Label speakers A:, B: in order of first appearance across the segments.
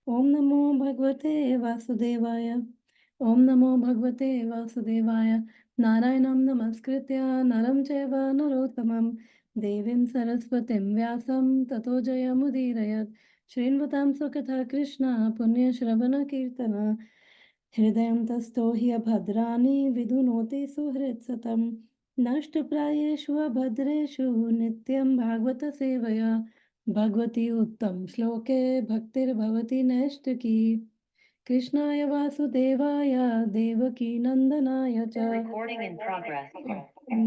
A: ओम नमो भगवते वासुदेवाय। ओम नमो भगवते वासुदेवाय। नारायणं नमस्कृत्य नरं चैव नरोत्तमं देवीं सरस्वतीं व्यासं ततो जयमुदीरयत्। श्रीन्वतां स्वकथा कृष्ण पुण्यश्रवणकीर्तन हृदयं तस्थो हि अभद्राणि विधुनोति सुहृत्सतं नष्टप्रायेषु अभद्रेषु नित्यं भागवत सेवया भगवती उत्तम श्लोके भक्तिर्भवति नैष्टिकी। कृष्णाय वासुदेवाय देवकी नंदनाय च नंद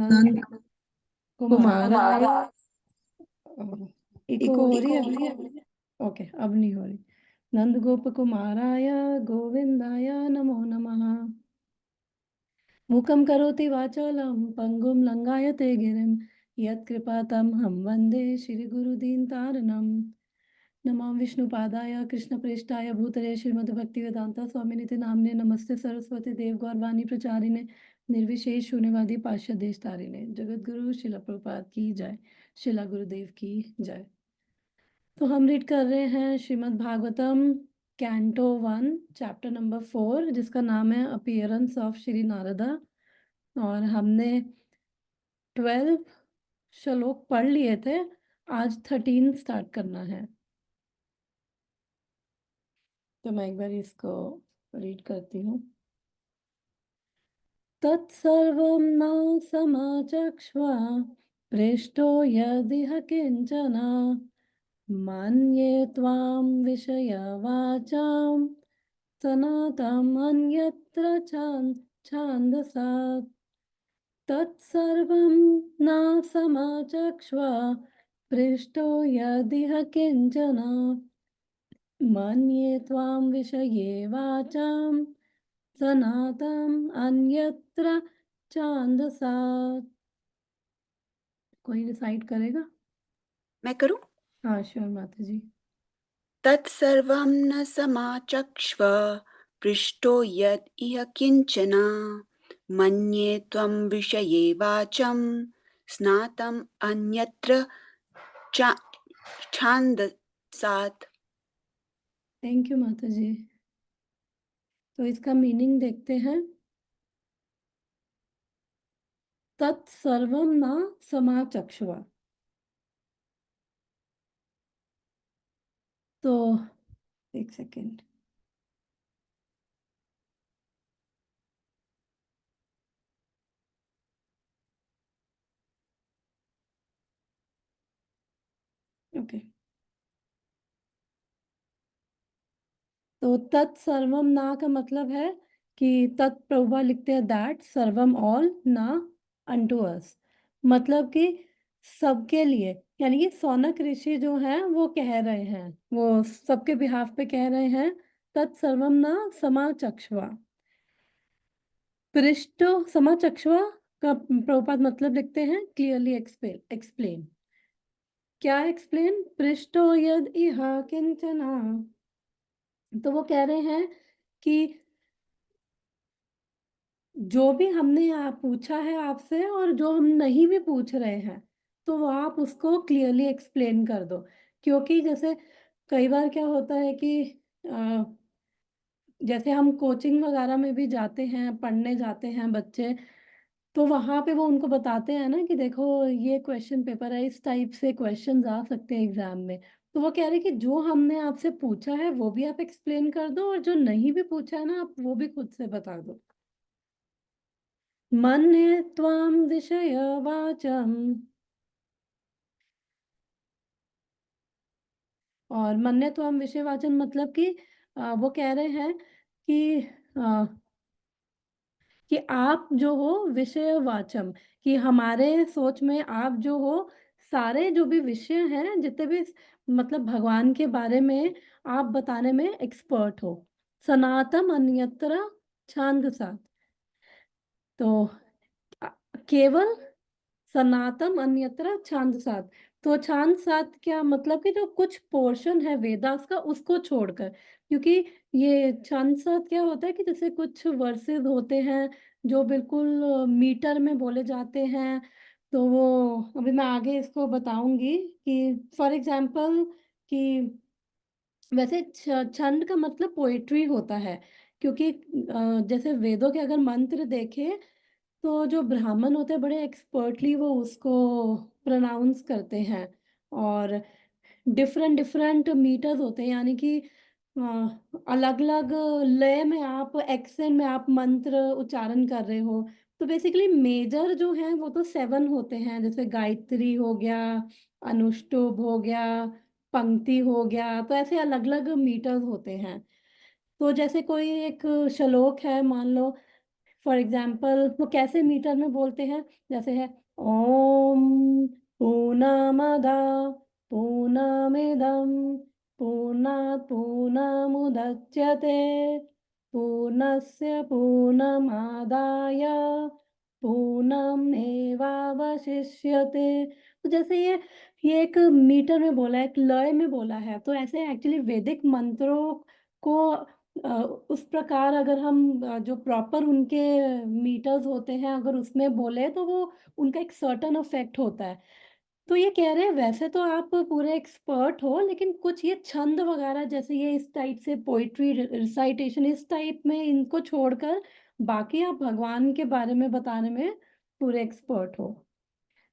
B: नंद
A: कुमार
B: कुमाराय
A: इको हो रही है। ओके, अब नहीं हो रही। नंद गोप कुमाराय गोविंदाय नमो नमः। मूकं करोति वाचालं पंगुं लंघायते गिरिं यत्कृपातं हम वन्दे श्रीगुरुदीनतारिणम्। नमो विष्णुपादाय कृष्णप्रेष्ठाय भूतले श्रीमद्भक्तिवेदांत स्वामिनिति नाम्ने नमस्ते सरस्वती देव गौरवाणी प्रचारिणे निर्विशेष शून्यवादी पाश्चात्य देश तारिणे जगतगुरु शिला प्रभुपाद की जय। शिला गुरुदेव की जय। तो हम रीड कर रहे हैं Shrimad Bhagavatam canto 1 chapter number 4 जिसका नाम है अपीयरेंस ऑफ श्री नारदा। और हमने 12 श्लोक पढ़ लिए थे, आज 13 स्टार्ट करना है। तो मैं एक बार इसको रीड करती हूँ। तत्सर्वं न समाचक्ष्व पृष्ठो यदिह किंचन मन्ये त्वां विषयवाचां सनातम् अन्यत्र छान्दसात् तत्सर्वं न समाचक्ष्व पृष्ठो यदिह किंचन मन्ये त्वां विषये वाचां सनातम् अन्यत्र छान्दसात्। कोई रिसाइट करेगा?
C: मैं करूं?
A: हाँ श्योर माता जी।
C: तत्सर्वं न समाचक्ष्व पृष्ठो यद् इह किंचन मन्ये त्वं विषये वाचं स्नातम् अन्यत्र छान्दसात्।
A: थैंक यू माता जी। तो इसका मीनिंग देखते हैं। तत्सर्वम न समाचक्ष्व। तो एक सेकेंड। ओके, तो तत्सर्वम ना का मतलब है कि तत्प्रभा लिखते हैं दैट सर्वम ऑल ना अनटू अस, मतलब कि सबके लिए। यानी कि सौनक ऋषि जो हैं वो कह रहे हैं, वो सबके बिहाफ पे कह रहे हैं। तत्सर्वम ना समाचक्ष्वा। पृष्ठो समाचक्ष्वा का प्रभुपाद मतलब लिखते हैं क्लियरली एक्सप्लेन। क्या एक्सप्लेन? पृष्ठो यद इह किंचना। तो वो कह रहे हैं कि जो भी हमने आप पूछा है आपसे और जो हम नहीं भी पूछ रहे हैं तो वो आप उसको क्लियरली एक्सप्लेन कर दो। क्योंकि जैसे कई बार क्या होता है कि जैसे हम कोचिंग वगैरह में भी जाते हैं, पढ़ने जाते हैं बच्चे, तो वहाँ पे वो उनको बताते हैं ना कि देखो ये क्वेश्चन पेपर है, इस टाइप से क्वेश्चन आ सकते हैं एग्जाम में। तो वो कह रहे हैं कि जो हमने आपसे पूछा है वो भी आप एक्सप्लेन कर दो और जो नहीं भी पूछा है ना आप वो भी खुद से बता दो। मन्ये त्वां विषयवाचम्। और मन्ये त्वां विषयवाचन मतलब कि वो कह रहे हैं कि कि आप जो हो विषयवाचम, कि हमारे सोच में आप जो हो सारे जो भी विषय हैं जितने भी मतलब भगवान के बारे में आप बताने में एक्सपर्ट हो। सनातम अन्यत्र छांदसा। तो अ, केवल सनातन अन्यत्र छांद सात। तो छांद सात क्या मतलब कि जो कुछ पोर्शन है वेदास का उसको छोड़कर, क्योंकि ये छांद सात क्या होता है कि जैसे कुछ वर्सेस होते हैं जो बिल्कुल मीटर में बोले जाते हैं। तो वो अभी मैं आगे इसको बताऊंगी कि फॉर एग्जांपल कि वैसे छंद का मतलब पोएट्री होता है, क्योंकि जैसे वेदों के अगर मंत्र देखें, तो जो ब्राह्मण होते हैं बड़े एक्सपर्टली वो उसको प्रोनाउंस करते हैं, और डिफरेंट डिफरेंट मीटर्स होते हैं, यानी कि अलग-अलग लय में आप एक्सेंट में आप मंत्र उच्चारण कर रहे हो। तो बेसिकली मेजर जो हैं वो तो 7 होते हैं, जैसे गायत्री हो गया, अनुष्टुप हो गया, पंक्ति हो गया, तो ऐसे अलग-अलग मीटर्स होते हैं। तो जैसे कोई एक श्लोक है, मान लो फॉर एग्ज़ाम्पल वो कैसे मीटर में बोलते हैं? जैसे है ओम पूर्णमदः पूर्णमिदं पूर्णात् पूर्णमुदच्यते पूर्णस्य पूर्णमादाय पूर्णमेवावशिष्यते। तो जैसे ये एक मीटर में बोला है, एक लय में बोला है, तो ऐसे एक्चुअली वैदिक मंत्रों को उस प्रकार अगर हम जो प्रॉपर उनके मीटर्स होते हैं अगर उसमें बोले तो वो उनका एक सर्टेन इफेक्ट होता है। तो ये कह रहे हैं वैसे तो आप पूरे एक्सपर्ट हो, लेकिन कुछ ये छंद वगैरह जैसे ये इस टाइप से पोएट्री रिसाइटेशन इस टाइप में इनको छोड़कर बाकी आप भगवान के बारे में बताने में पूरे एक्सपर्ट हो।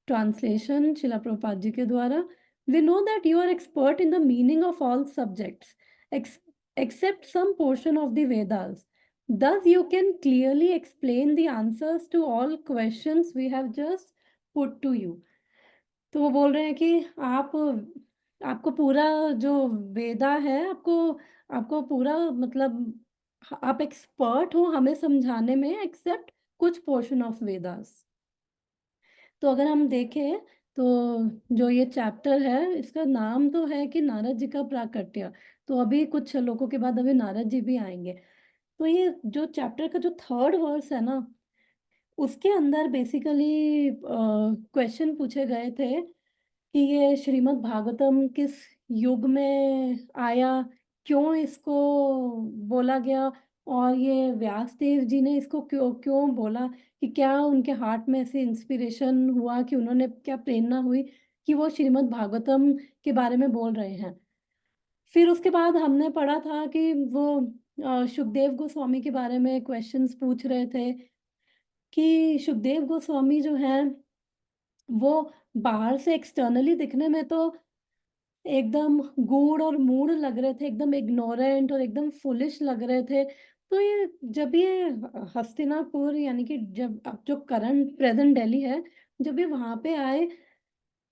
A: Translation Srila Prabhupada ji के द्वारा, we know that you are expert in the meaning of all subjects ex- except some portion of the Vedas. Thus, you can clearly explain the answers to all questions we have just put to you. तो वो बोल रहे हैं कि आप आपको पूरा जो वेदा है आपको आपको पूरा मतलब आप एक्सपर्ट हो हमें समझाने में एक्सेप्ट कुछ पोर्शन ऑफ वेदास। तो अगर हम देखें तो जो ये चैप्टर है इसका नाम तो है कि नारद जी का प्राकट्य। तो अभी कुछ श्लोकों के बाद अभी नारद जी भी आएँगे। तो ये जो चैप्टर का जो 3rd वर्स है ना, उसके अंदर बेसिकली क्वेश्चन पूछे गए थे कि ये श्रीमद् भागवतम किस युग में आया, क्यों इसको बोला गया और ये व्यास देव जी ने इसको क्यों क्यों बोला, कि क्या उनके हार्ट में ऐसे इंस्पिरेशन हुआ कि उन्होंने क्या प्रेरणा हुई कि वो श्रीमद् भागवतम के बारे में बोल रहे हैं। फिर उसके बाद हमने पढ़ा था कि वो सुखदेव गोस्वामी के बारे में क्वेश्चंस पूछ रहे थे कि सुखदेव गोस्वामी जो हैं वो बाहर से एक्सटर्नली दिखने में तो एकदम गूढ़ और मूढ़ लग रहे थे, एकदम इग्नोरेंट और एकदम फूलिश लग रहे थे। तो ये जब ये हस्तिनापुर यानी कि जब अब जो करंट प्रेज़ेंट दिल्ली है, जब ये वहाँ पे आए,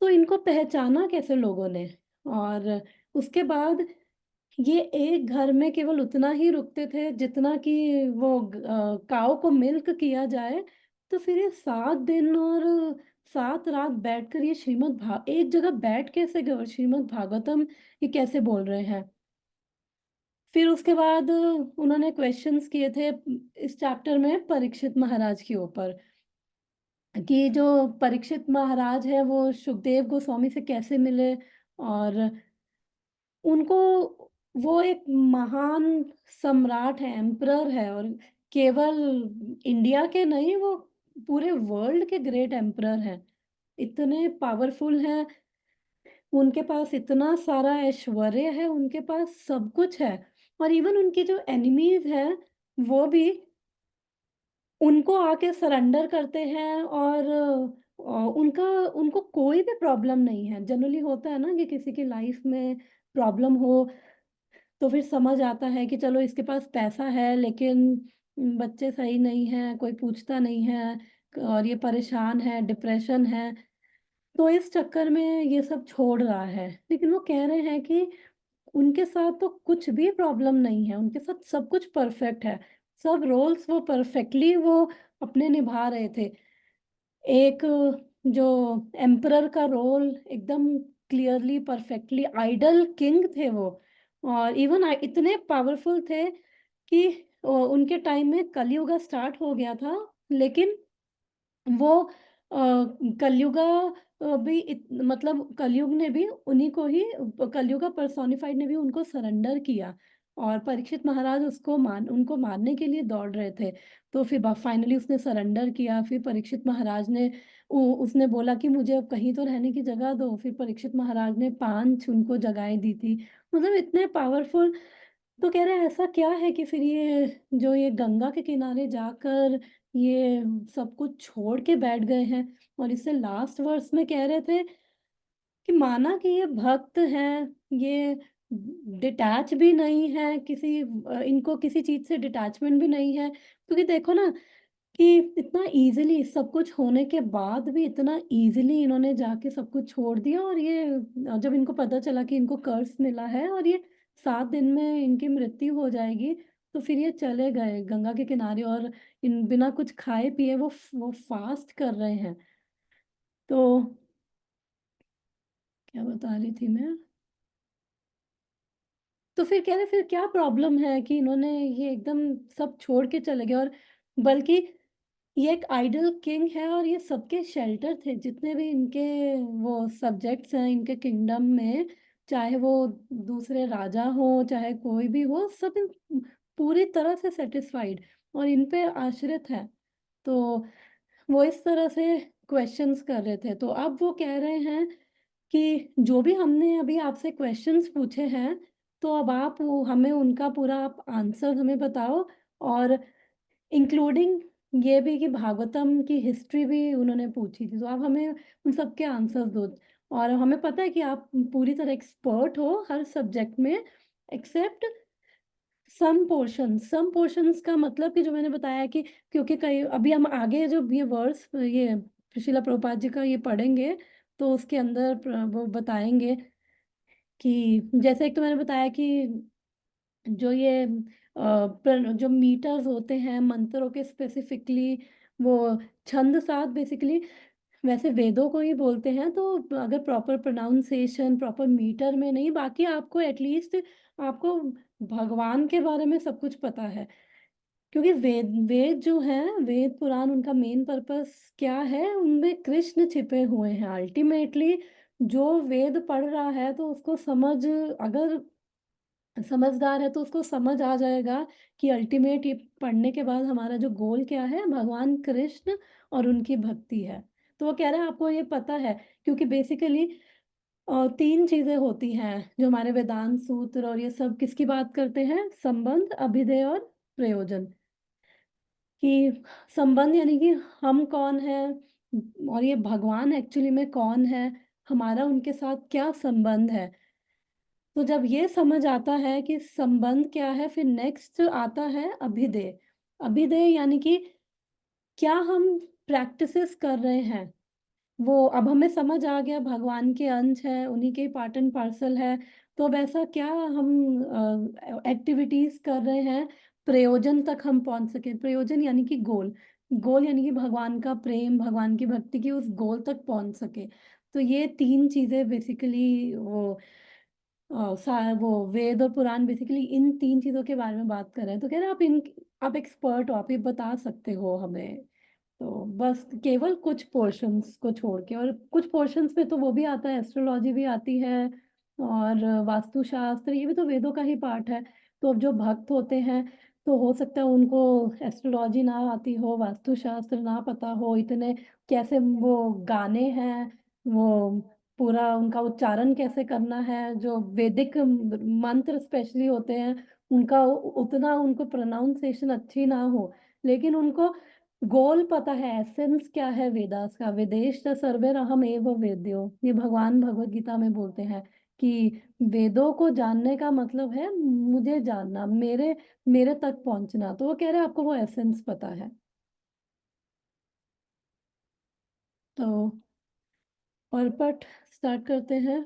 A: तो इनको पहचाना कैसे लोगों ने? और उसके बाद ये एक घर में केवल उतना ही रुकते थे जितना कि वो काऊ को मिल्क किया जाए। तो फिर ये 7 दिन और 7 रात बैठकर ये एक जगह बैठ कैसे गए और श्रीमद् भागवतम ये कैसे बोल रहे हैं? फिर उसके बाद उन्होंने क्वेश्चंस किए थे इस चैप्टर में परीक्षित महाराज के ऊपर, कि जो परीक्षित महाराज हैं वो सुखदेव गोस्वामी से कैसे मिले और उनको वो एक महान सम्राट है, एम्परर है और केवल इंडिया के नहीं वो पूरे वर्ल्ड के ग्रेट एम्परर हैं। इतने पावरफुल हैं, उनके पास इतना सारा ऐश्वर्य है, उनके पास सब कुछ है और इवन उनकी जो एनिमीज़ हैं, वो भी उनको आके सरेंडर करते हैं और उनका उनको कोई भी प्रॉब्लम नहीं है। जनरली होता है ना कि किसी की लाइफ में प्रॉब्लम हो तो फिर समझ आता है कि चलो इसके पास पैसा है लेकिन बच्चे सही नहीं हैं, कोई पूछता नहीं है और ये परेशान है, डिप्रेशन है, तो इस चक्कर में ये सब छोड़ रहा है। लेकिन वो कह रहे हैं कि उनके साथ तो कुछ भी प्रॉब्लम नहीं है, उनके साथ सब कुछ परफेक्ट है। सब रोल्स वो परफेक्टली वो अपने निभा रहे थे। एक जो एम्परर का रोल एकदम क्लियरली परफेक्टली आइडल किंग थे वो और इवन इतने पावरफुल थे कि उनके टाइम में कलयुगा स्टार्ट हो गया था लेकिन वो कलयुगा भी मतलब कलयुग ने भी उन्हीं को ही कलयुगा पर्सोनिफाइड ने भी उनको सरेंडर किया और परीक्षित महाराज उनको मारने के लिए दौड़ रहे थे। तो फिर फाइनली उसने सरेंडर किया। फिर परीक्षित महाराज ने उसने बोला कि मुझे अब कहीं तो रहने की जगह दो। फिर परीक्षित महाराज ने 5 उनको जगहें दी थी। मतलब इतने पावरफुल। तो कह रहे हैं ऐसा क्या है कि फिर ये गंगा के किनारे जाकर ये सब कुछ छोड़ के बैठ गए हैं। और इससे लास्ट वर्स में कह रहे थे कि माना कि ये भक्त हैं, ये डिटैच भी नहीं है इनको किसी चीज़ से डिटैचमेंट भी नहीं है। क्योंकि देखो ना कि इतना ईज़िली सब कुछ होने के बाद भी इतना ईज़िली इन्होंने जाके सब कुछ छोड़ दिया। और ये जब इनको पता चला कि इनको कर्स मिला है और ये 7 दिन में इनकी मृत्यु हो जाएगी, तो फिर ये चले गए गंगा के किनारे और इन बिना कुछ खाए-पिए वो फ़ास्ट कर रहे हैं। तो क्या बता रही थी मैं? तो फिर कह रहे फिर क्या प्रॉब्लम है कि इन्होंने ये एकदम सब छोड़ के चले गए। और बल्कि ये एक आइडल किंग है और ये सबके शेल्टर थे जितने भी इनके वो सब्जेक्ट्स हैं इनके किंगडम में। चाहे वो दूसरे राजा हो चाहे कोई भी हो, सब पूरी तरह से सेटिस्फाइड और इन पे आश्रित है। तो वो इस तरह से क्वेश्चंस कर रहे थे। तो अब वो कह रहे हैं कि जो भी हमने अभी आपसे क्वेश्चंस पूछे हैं, तो अब आप वो हमें उनका पूरा आप आंसर हमें बताओ। और इंक्लूडिंग ये भी कि भागवतम की हिस्ट्री भी उन्होंने पूछी थी, तो आप हमें उन सब के आंसर्स दो। और हमें पता है कि आप पूरी तरह एक्सपर्ट हो हर सब्जेक्ट में, एक्सेप्ट सम पोर्शंस का मतलब कि जो मैंने बताया कि क्योंकि कई अभी हम आगे जो ये वर्ड्स ये श्रीला प्रभुपाद जी का ये पढ़ेंगे, तो उसके अंदर वो बताएंगे कि जैसे एक तो मैंने बताया कि जो जो मीटर्स होते हैं मंत्रों के स्पेसिफिकली, वो छंद साथ बेसिकली वैसे वेदों को ही बोलते हैं। तो अगर प्रॉपर प्रोनाउंसिएशन प्रॉपर मीटर में नहीं, बाकी आपको एटलीस्ट आपको भगवान के बारे में सब कुछ पता है। क्योंकि वेद वेद जो हैं वेद पुराण उनका मेन पर्पस क्या है, उनमें कृष्ण छिपे हुए हैं अल्टीमेटली। जो वेद पढ़ रहा है तो उसको अगर समझदार है तो उसको समझ आ जाएगा कि अल्टीमेट ये पढ़ने के बाद हमारा जो गोल क्या है, भगवान कृष्ण और उनकी भक्ति है। तो वो कह रहा है आपको ये पता है। क्योंकि बेसिकली 3 चीज़ें होती हैं जो हमारे वेदांत सूत्र और ये सब किसकी बात करते हैं, संबंध, अभिधेय और प्रयोजन। कि संबंध यानी कि हम कौन हैं और ये भगवान एक्चुअली में कौन है, हमारा उनके साथ क्या संबंध है। तो जब ये समझ आता है कि संबंध क्या है, फिर नेक्स्ट आता है अभिधेय। अभिधेय यानी कि क्या हम प्रैक्टिसेस कर रहे हैं। वो अब हमें समझ आ गया भगवान के अंश है, उन्हीं के पार्ट एंड पार्सल है। तो अब ऐसा क्या हम एक्टिविटीज कर रहे हैं प्रयोजन तक हम पहुंच सके। प्रयोजन यानी कि गोल, गोल यानी कि भगवान का प्रेम भगवान की भक्ति की उस गोल तक पहुंच सके। तो ये 3 चीजें बेसिकली वो वेद और पुराण बेसिकली इन 3 चीजों के बारे में बात कर रहे हैं। तो कह रहे हैं आप एक्सपर्ट हो, आप ये बता सकते हो हमें। तो बस केवल कुछ पोर्शंस को छोड़ के, और कुछ पोर्शंस में तो वो भी आता है, एस्ट्रोलॉजी भी आती है और वास्तुशास्त्र, ये भी तो वेदों का ही पार्ट है। तो अब जो भक्त होते हैं तो हो सकता है उनको एस्ट्रोलॉजी ना आती हो, वास्तुशास्त्र ना पता हो, इतने कैसे वो गाने हैं, वो पूरा उनका उच्चारण कैसे करना है, जो वैदिक मंत्र स्पेशली होते हैं उनका उतना उनको प्रोनाउंसिएशन अच्छी ना हो, लेकिन उनको गोल पता है, एसेंस क्या है वेदास का। वेदेश सर्वैरहम एव वेद्यो, ये भगवान भगवत गीता में बोलते हैं कि वेदों को जानने का मतलब है मुझे जानना, मेरे मेरे तक पहुंचना। तो वो कह रहे हैं आपको वो एसेंस पता है। तो और पट स्टार्ट करते हैं।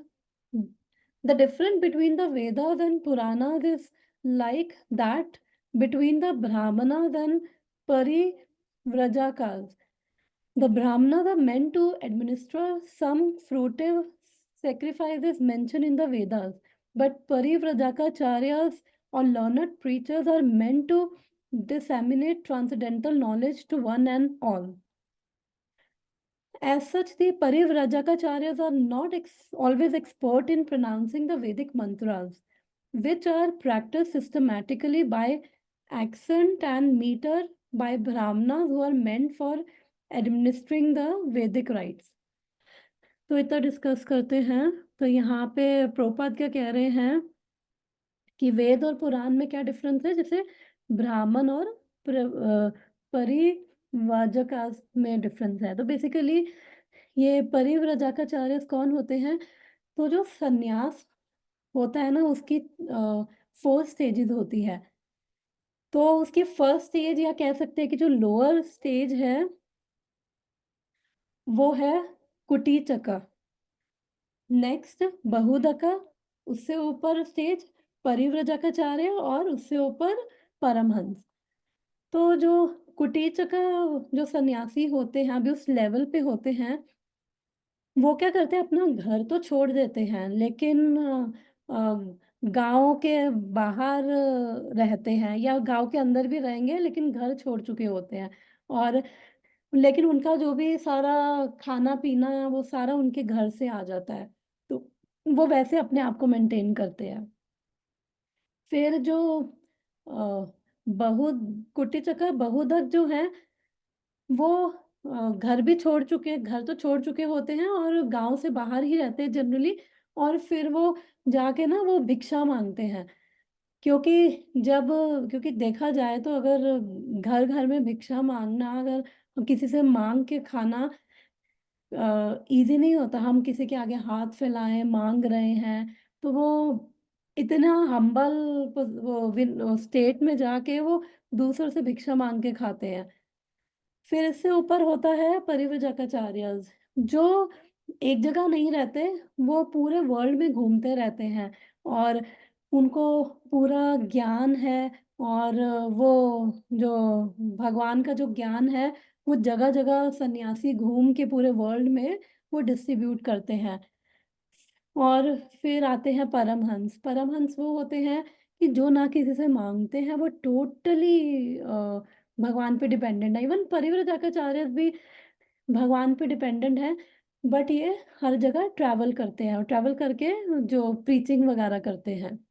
A: The difference between the Vedas and Puranas is like that between the Brahmanas and parivrajakas. The Brahmanas are meant to administer some fruitive sacrifices mentioned in the Vedas, but Parivrajakacharyas or learned preachers are meant to disseminate transcendental knowledge to one and all. As such, the Parivrajakacharyas are not always expert in pronouncing the Vedic mantras. which are practiced systematically by accent and meter by Brahmanas who are meant for administering the Vedic rites. तो इतना discuss करते हैं। तो यहाँ पे प्रभुपाद क्या कह रहे हैं कि वेद और पुराण में क्या डिफरेंस है, जैसे ब्राह्मण और परिव्राजक में डिफरेंस है। तो बेसिकली ये परिव्राजकाचार्य कौन होते हैं? तो जो सन्यास होता है ना, उसकी 4 स्टेजेस होती है। तो उसकी फर्स्ट स्टेज, या कह सकते हैं कि जो लोअर स्टेज है, वो है कुटीचका। नेक्स्ट बहुदका, उससे ऊपर स्टेज परिव्राजकाचार्य, और उससे ऊपर परमहंस। तो जो कुटीचका जो सन्यासी होते हैं, अभी उस लेवल पे होते हैं, वो क्या करते हैं, अपना घर तो छोड़ देते हैं, लेकिन गाँव के बाहर रहते हैं, या गाँव के अंदर भी रहेंगे लेकिन घर छोड़ चुके होते हैं। और लेकिन उनका जो भी सारा खाना-पीना है, वो सारा उनके घर से आ जाता है। तो वो वैसे अपने आप को मेंटेन करते हैं। फिर जो अ, बहु कुटीचका बहुधक जो है, वो घर भी छोड़ चुके, घर तो छोड़ चुके होते हैं और गाँव से बाहर ही रहते हैं जनरली। और फिर वो जाके ना वो भिक्षा माँगते हैं। क्योंकि जब क्योंकि देखा जाए तो अगर घर-घर में भिक्षा माँगना, अगर किसी से माँग के खाना ईज़ी नहीं होता। हम किसी के आगे हाथ फैलाएँ, माँग रहे हैं, तो वो इतना हम्बल वो स्टेट में जाके वो दूसरों से भिक्षा माँग के खाते हैं। फिर इससे ऊपर होता है परिव्राजकाचार्यज़, जो एक जगह नहीं रहते, वो पूरे वर्ल्ड में घूमते रहते हैं, और उनको पूरा ज्ञान है। और वो जो भगवान का जो ज्ञान है, वो जगह-जगह सन्यासी घूम के पूरे वर्ल्ड में वो डिस्ट्रीब्यूट करते हैं। और फिर आते हैं परमहंस। परमहंस वो होते हैं कि जो ना किसी से माँगते हैं, वो टोटली भगवान पे डिपेंडेंट है। इवन परिव्राजकाचार्य भी भगवान पे डिपेंडेंट हैं, बट ये हर जगह ट्रैवल करते हैं, और ट्रैवल करके जो प्रीचिंग वगैरह करते हैं।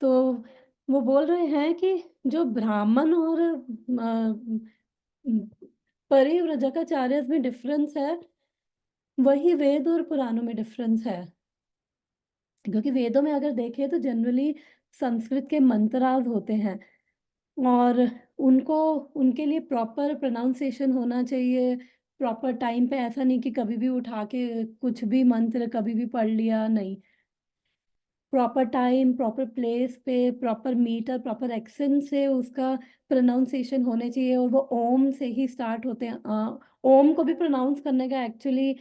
A: तो वो बोल रहे हैं कि जो ब्राह्मण और परिव्राजकाचार्य में डिफरेंस है, वही वेद और पुराणों में डिफरेंस है। क्योंकि वेदों में अगर देखें तो जनरली संस्कृत के मंत्रार्थ होते हैं, और उनको उनके लिए प्रॉपर प्रोनाउंसिएशन होना चाहिए, प्रॉपर टाइम पे। ऐसा नहीं कि कभी भी उठा के कुछ भी मंत्र कभी भी पढ़ लिया, नहीं। प्रॉपर टाइम, प्रॉपर प्लेस पे, प्रॉपर मीटर, प्रॉपर एक्सेंट से उसका प्रोनाउंसिएशन होने चाहिए, और वो ओम से ही स्टार्ट होते हैं। ओम को भी प्रोनाउंस करने का एक्चुअली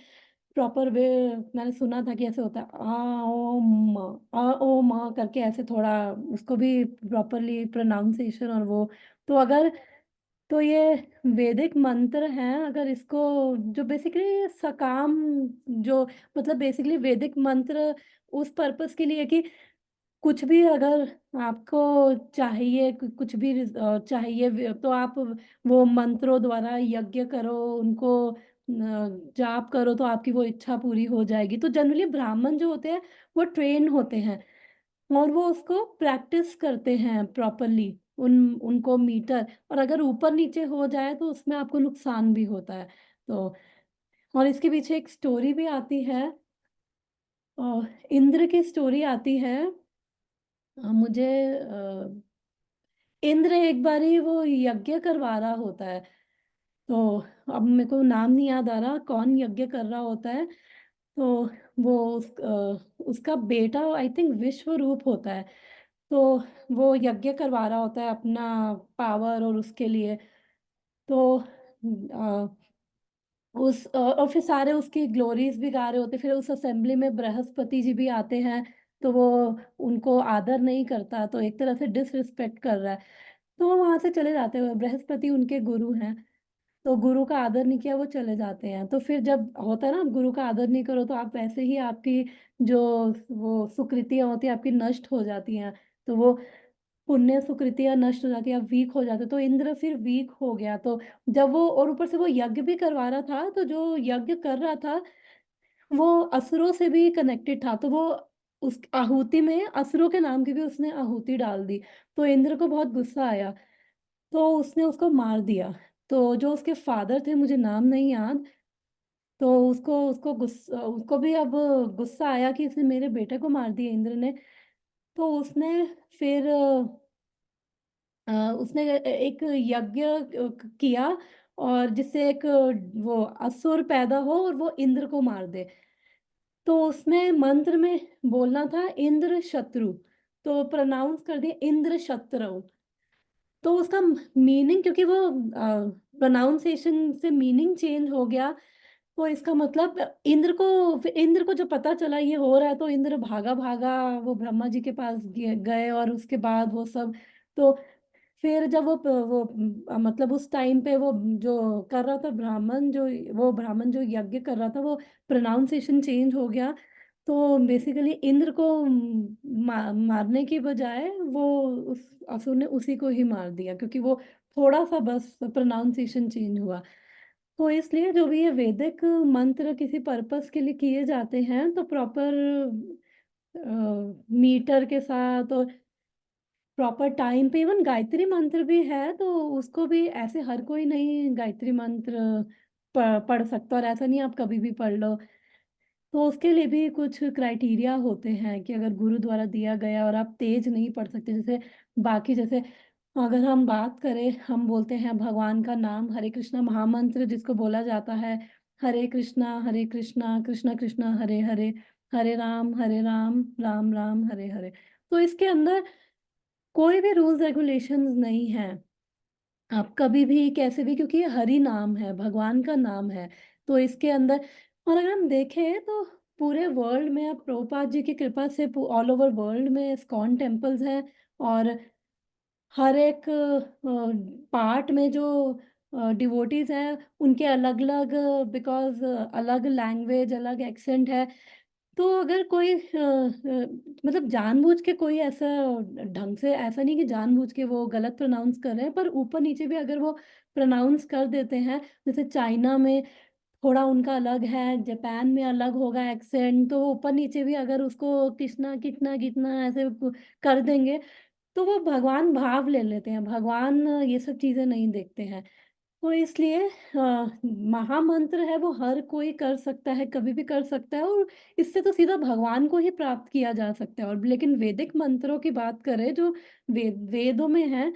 A: प्रॉपर वे मैंने सुना था कि ऐसे होता है, ओ म करके, ऐसे थोड़ा उसको भी प्रॉपरली प्रोनाउंसिएशन। और वो तो अगर तो ये वैदिक मंत्र हैं, अगर इसको जो बेसिकली सकाम, जो मतलब बेसिकली वैदिक मंत्र उस पर्पस के लिए कि कुछ भी अगर आपको चाहिए, कुछ भी चाहिए, तो आप वो मंत्रों द्वारा यज्ञ करो, उनको जाप करो, तो आपकी वो इच्छा पूरी हो जाएगी। तो जनरली ब्राह्मण जो होते हैं, वो ट्रेन होते हैं, और वो उसको प्रैक्टिस करते हैं प्रॉपरली, उनको मीटर। और अगर ऊपर-नीचे हो जाए तो उसमें आपको नुकसान भी होता है। तो और इसके पीछे एक स्टोरी भी आती है, अ, इंद्र की स्टोरी आती है। मुझे इंद्र एक बारी वो यज्ञ करवा रहा होता है, तो अब मेरे को नाम नहीं याद आ रहा कौन यज्ञ कर रहा होता है। तो वो उसका बेटा आई थिंक विश्वरूप होता है। तो वो यज्ञ करवा रहा होता है अपना पावर और उसके लिए। तो और फिर सारे उसकी ग्लोरीज़ भी गा रहे होते हैं। फिर उस असेंबली में बृहस्पति जी भी आते हैं, तो वो उनको आदर नहीं करता, तो एक तरह से डिसरिस्पेक्ट कर रहा है। तो वो वहाँ से चले जाते हैं, बृहस्पति उनके गुरु हैं। तो गुरु का आदर नहीं किया, वो चले जाते हैं। तो फिर जब होता है ना, गुरु का आदर नहीं करो, तो आप वैसे ही आपकी जो वो सुकृतियाँ होती हैं, आपकी नष्ट हो जाती हैं। तो वो पुण्य सुकृतियाँ नष्ट हो जाती है, आप वीक हो जाते हो। तो इंद्र फिर वीक हो गया। तो जब वो और ऊपर से वो यज्ञ भी करवा रहा था, तो जो यज्ञ कर रहा था, वो असुरों से भी कनेक्टेड था। तो वो उस आहुति में असुरों के नाम की भी उसने आहुति डाल दी। तो इंद्र को बहुत गुस्सा आया, तो उसने उसको मार दिया। तो जो उसके फादर थे, मुझे नाम नहीं याद, तो उसको उसको भी अब गुस्सा आया कि इसने मेरे बेटे को मार दिया इंद्र ने। तो उसने फिर उसने एक यज्ञ किया, और जिससे एक वो असुर पैदा हो और वो इंद्र को मार दे। तो उसमें मंत्र में बोलना था इंद्र शत्रु, तो प्रोनाउंस कर दिया इंद्र शत्रु। तो उसका मीनिंग, क्योंकि वो प्रोनाउंसिएशन से मीनिंग चेंज हो गया, तो इसका मतलब इंद्र को जब पता चला ये हो रहा है, तो इंद्र भागा-भागा वो ब्रह्मा जी के पास गए, और उसके बाद वो सब, तो फिर जब मतलब उस टाइम पे वो जो कर रहा था ब्राह्मण जो यज्ञ कर रहा था, वो प्रोनाउंसिएशन चेंज हो गया। तो बेसिकली इंद्र को मारने की बजाय वो उस असुर ने उसी को ही मार दिया, क्योंकि वो थोड़ा-सा बस प्रोनाउंसिएशन चेंज हुआ। तो इसलिए जो भी ये वैदिक मंत्र किसी पर्पस के लिए किए जाते हैं, तो प्रॉपर मीटर के साथ और प्रॉपर टाइम पे, इवन गायत्री मंत्र भी है, तो उसको भी ऐसे हर कोई नहीं गायत्री मंत्र पढ़ सकता, और ऐसा नहीं आप कभी भी पढ़ लो। तो उसके लिए भी कुछ क्राइटेरिया होते हैं कि अगर गुरु द्वारा दिया गया और आप तेज नहीं पढ़ सकते, जैसे बाकी, जैसे अगर हम बात करें, हम बोलते हैं भगवान का नाम हरे कृष्णा महामंत्र जिसको बोला जाता है, हरे कृष्णा कृष्णा कृष्णा हरे हरे, हरे राम राम राम हरे हरे। तो इसके अंदर कोई भी रूल्स रेगुलेशंस नहीं है। आप कभी भी कैसे भी, क्योंकि ये हरि नाम है, भगवान का नाम है, तो इसके अंदर, और अगर हम देखें तो पूरे वर्ल्ड में, अब प्रभुपाद जी की कृपा से ऑल ओवर वर्ल्ड में इस्कॉन टेम्पल्स हैं, और हर एक पार्ट में जो डिवोटीज हैं उनके अलग अलग, बिकॉज अलग लैंग्वेज, अलग एक्सेंट है। तो अगर कोई मतलब जानबूझ के कोई ऐसा ढंग से, ऐसा नहीं कि जानबूझ के वो गलत प्रोनाउंस कर रहे हैं, पर ऊपर नीचे भी अगर वो प्रोनाउंस कर देते हैं, जैसे चाइना में थोड़ा उनका अलग है, जापान में अलग होगा एक्सेंट, तो ऊपर नीचे भी अगर उसको कृष्णा कितना कितना ऐसे कर देंगे, तो वो भगवान भाव ले लेते हैं, भगवान ये सब चीज़ें नहीं देखते हैं। तो इसलिए महामंत्र है वो हर कोई कर सकता है, कभी भी कर सकता है, और इससे तो सीधा भगवान को ही प्राप्त किया जा सकता है। और लेकिन वैदिक मंत्रों की बात करें जो वेदों में है,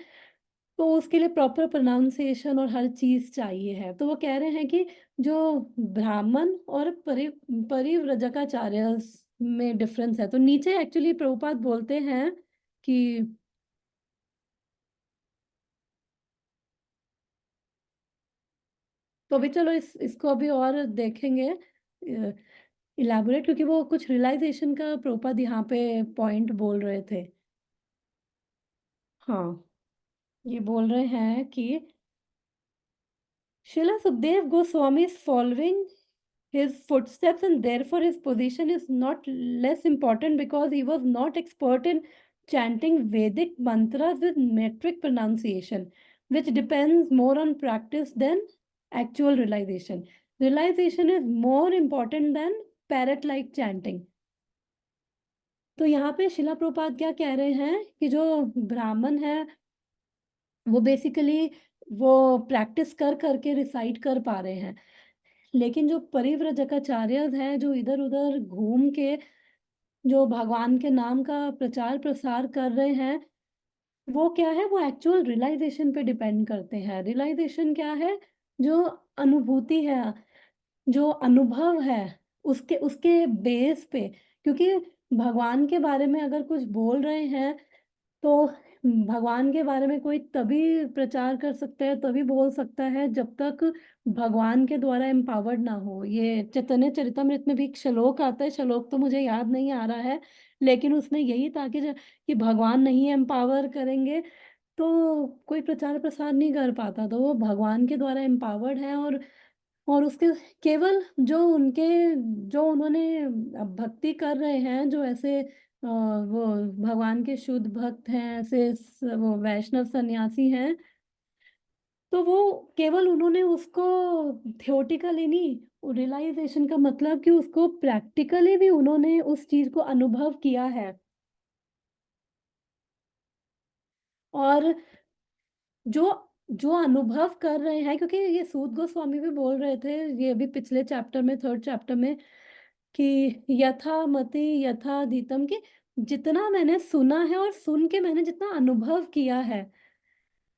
A: तो उसके लिए प्रॉपर प्रोनाउंसिएशन और हर चीज़ चाहिए है। तो वो कह रहे हैं कि जो ब्राह्मण और परिव्रजकाचार्य में डिफरेंस है। तो नीचे एक्चुअली प्रभुपाद बोलते हैं कि, तो अभी चलो इसको अभी और देखेंगे इलैबोरेट, क्योंकि वो कुछ रियलाइज़ेशन का प्रभुपाद यहाँ पे पॉइंट बोल रहे थे। हाँ, ये बोल रहे हैं कि Srila Sukdev Goswami is following his footsteps, and therefore his position is not less important because he was not expert in chanting Vedic mantras with metric pronunciation, which depends more on practice than actual realization. Realization is more important than parrot-like chanting. तो यहाँ पे शिला प्रभुपाद क्या कह रहे हैं कि जो ब्राह्मण है, वो बेसिकली वो प्रैक्टिस कर करके रिसाइट कर पा रहे हैं, लेकिन जो परिव्रजकाचार्य हैं, जो इधर-उधर घूम के जो भगवान के नाम का प्रचार-प्रसार कर रहे हैं, वो क्या है, वो एक्चुअल रियलाइज़ेशन पे डिपेंड करते हैं। रियलाइज़ेशन क्या है? जो अनुभूति है, जो अनुभव है, उसके उसके बेस पे, क्योंकि भगवान के बारे में अगर कुछ बोल रहे हैं, तो भगवान के बारे में कोई तभी प्रचार कर सकता है, तभी बोल सकता है जब तक भगवान के द्वारा एम्पावर्ड ना हो। ये चैतन्य चरितमृत में भी एक श्लोक आता है, श्लोक तो मुझे याद नहीं आ रहा है, लेकिन उसमें यही था कि भगवान नहीं एम्पावर करेंगे तो कोई प्रचार प्रसार नहीं कर पाता। तो वो भगवान के द्वारा एम्पावर्ड है, और उसके केवल जो उन्होंने भक्ति कर रहे हैं, जो ऐसे वो भगवान के शुद्ध भक्त हैं, ऐसे वो वैष्णव सन्यासी हैं, तो वो केवल उन्होंने उसको थ्योरेटिकली नहीं, रियलाइज़ेशन का मतलब कि उसको प्रैक्टिकली भी उन्होंने उस चीज़ को अनुभव किया है। और जो जो अनुभव कर रहे हैं, क्योंकि ये सूत गोस्वामी भी बोल रहे थे, ये अभी पिछले चैप्टर में, 3rd चैप्टर में, कि यथा मति यथा धीतम, कि जितना मैंने सुना है और सुन के मैंने जितना अनुभव किया है,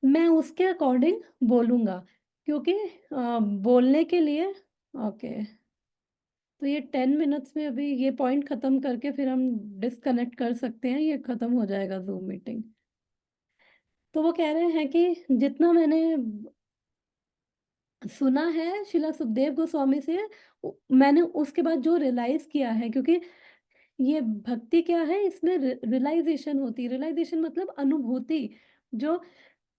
A: मैं उसके अकॉर्डिंग बोलूँगा। क्योंकि बोलने के लिए, ओके, तो ये 10 मिनट्स में अभी ये पॉइंट खत्म करके फिर हम डिस्कनेक्ट कर सकते हैं, ये खत्म हो जाएगा ज़ूम मीटिंग। तो वो कह रहे हैं कि जितना मैंने सुना है श्रीला सुखदेव गोस्वामी से, मैंने उसके बाद जो रियलाइज़ किया है, क्योंकि ये भक्ति क्या है, इसमें रियलाइज़ेशन होती है। रियलाइज़ेशन मतलब अनुभूति, जो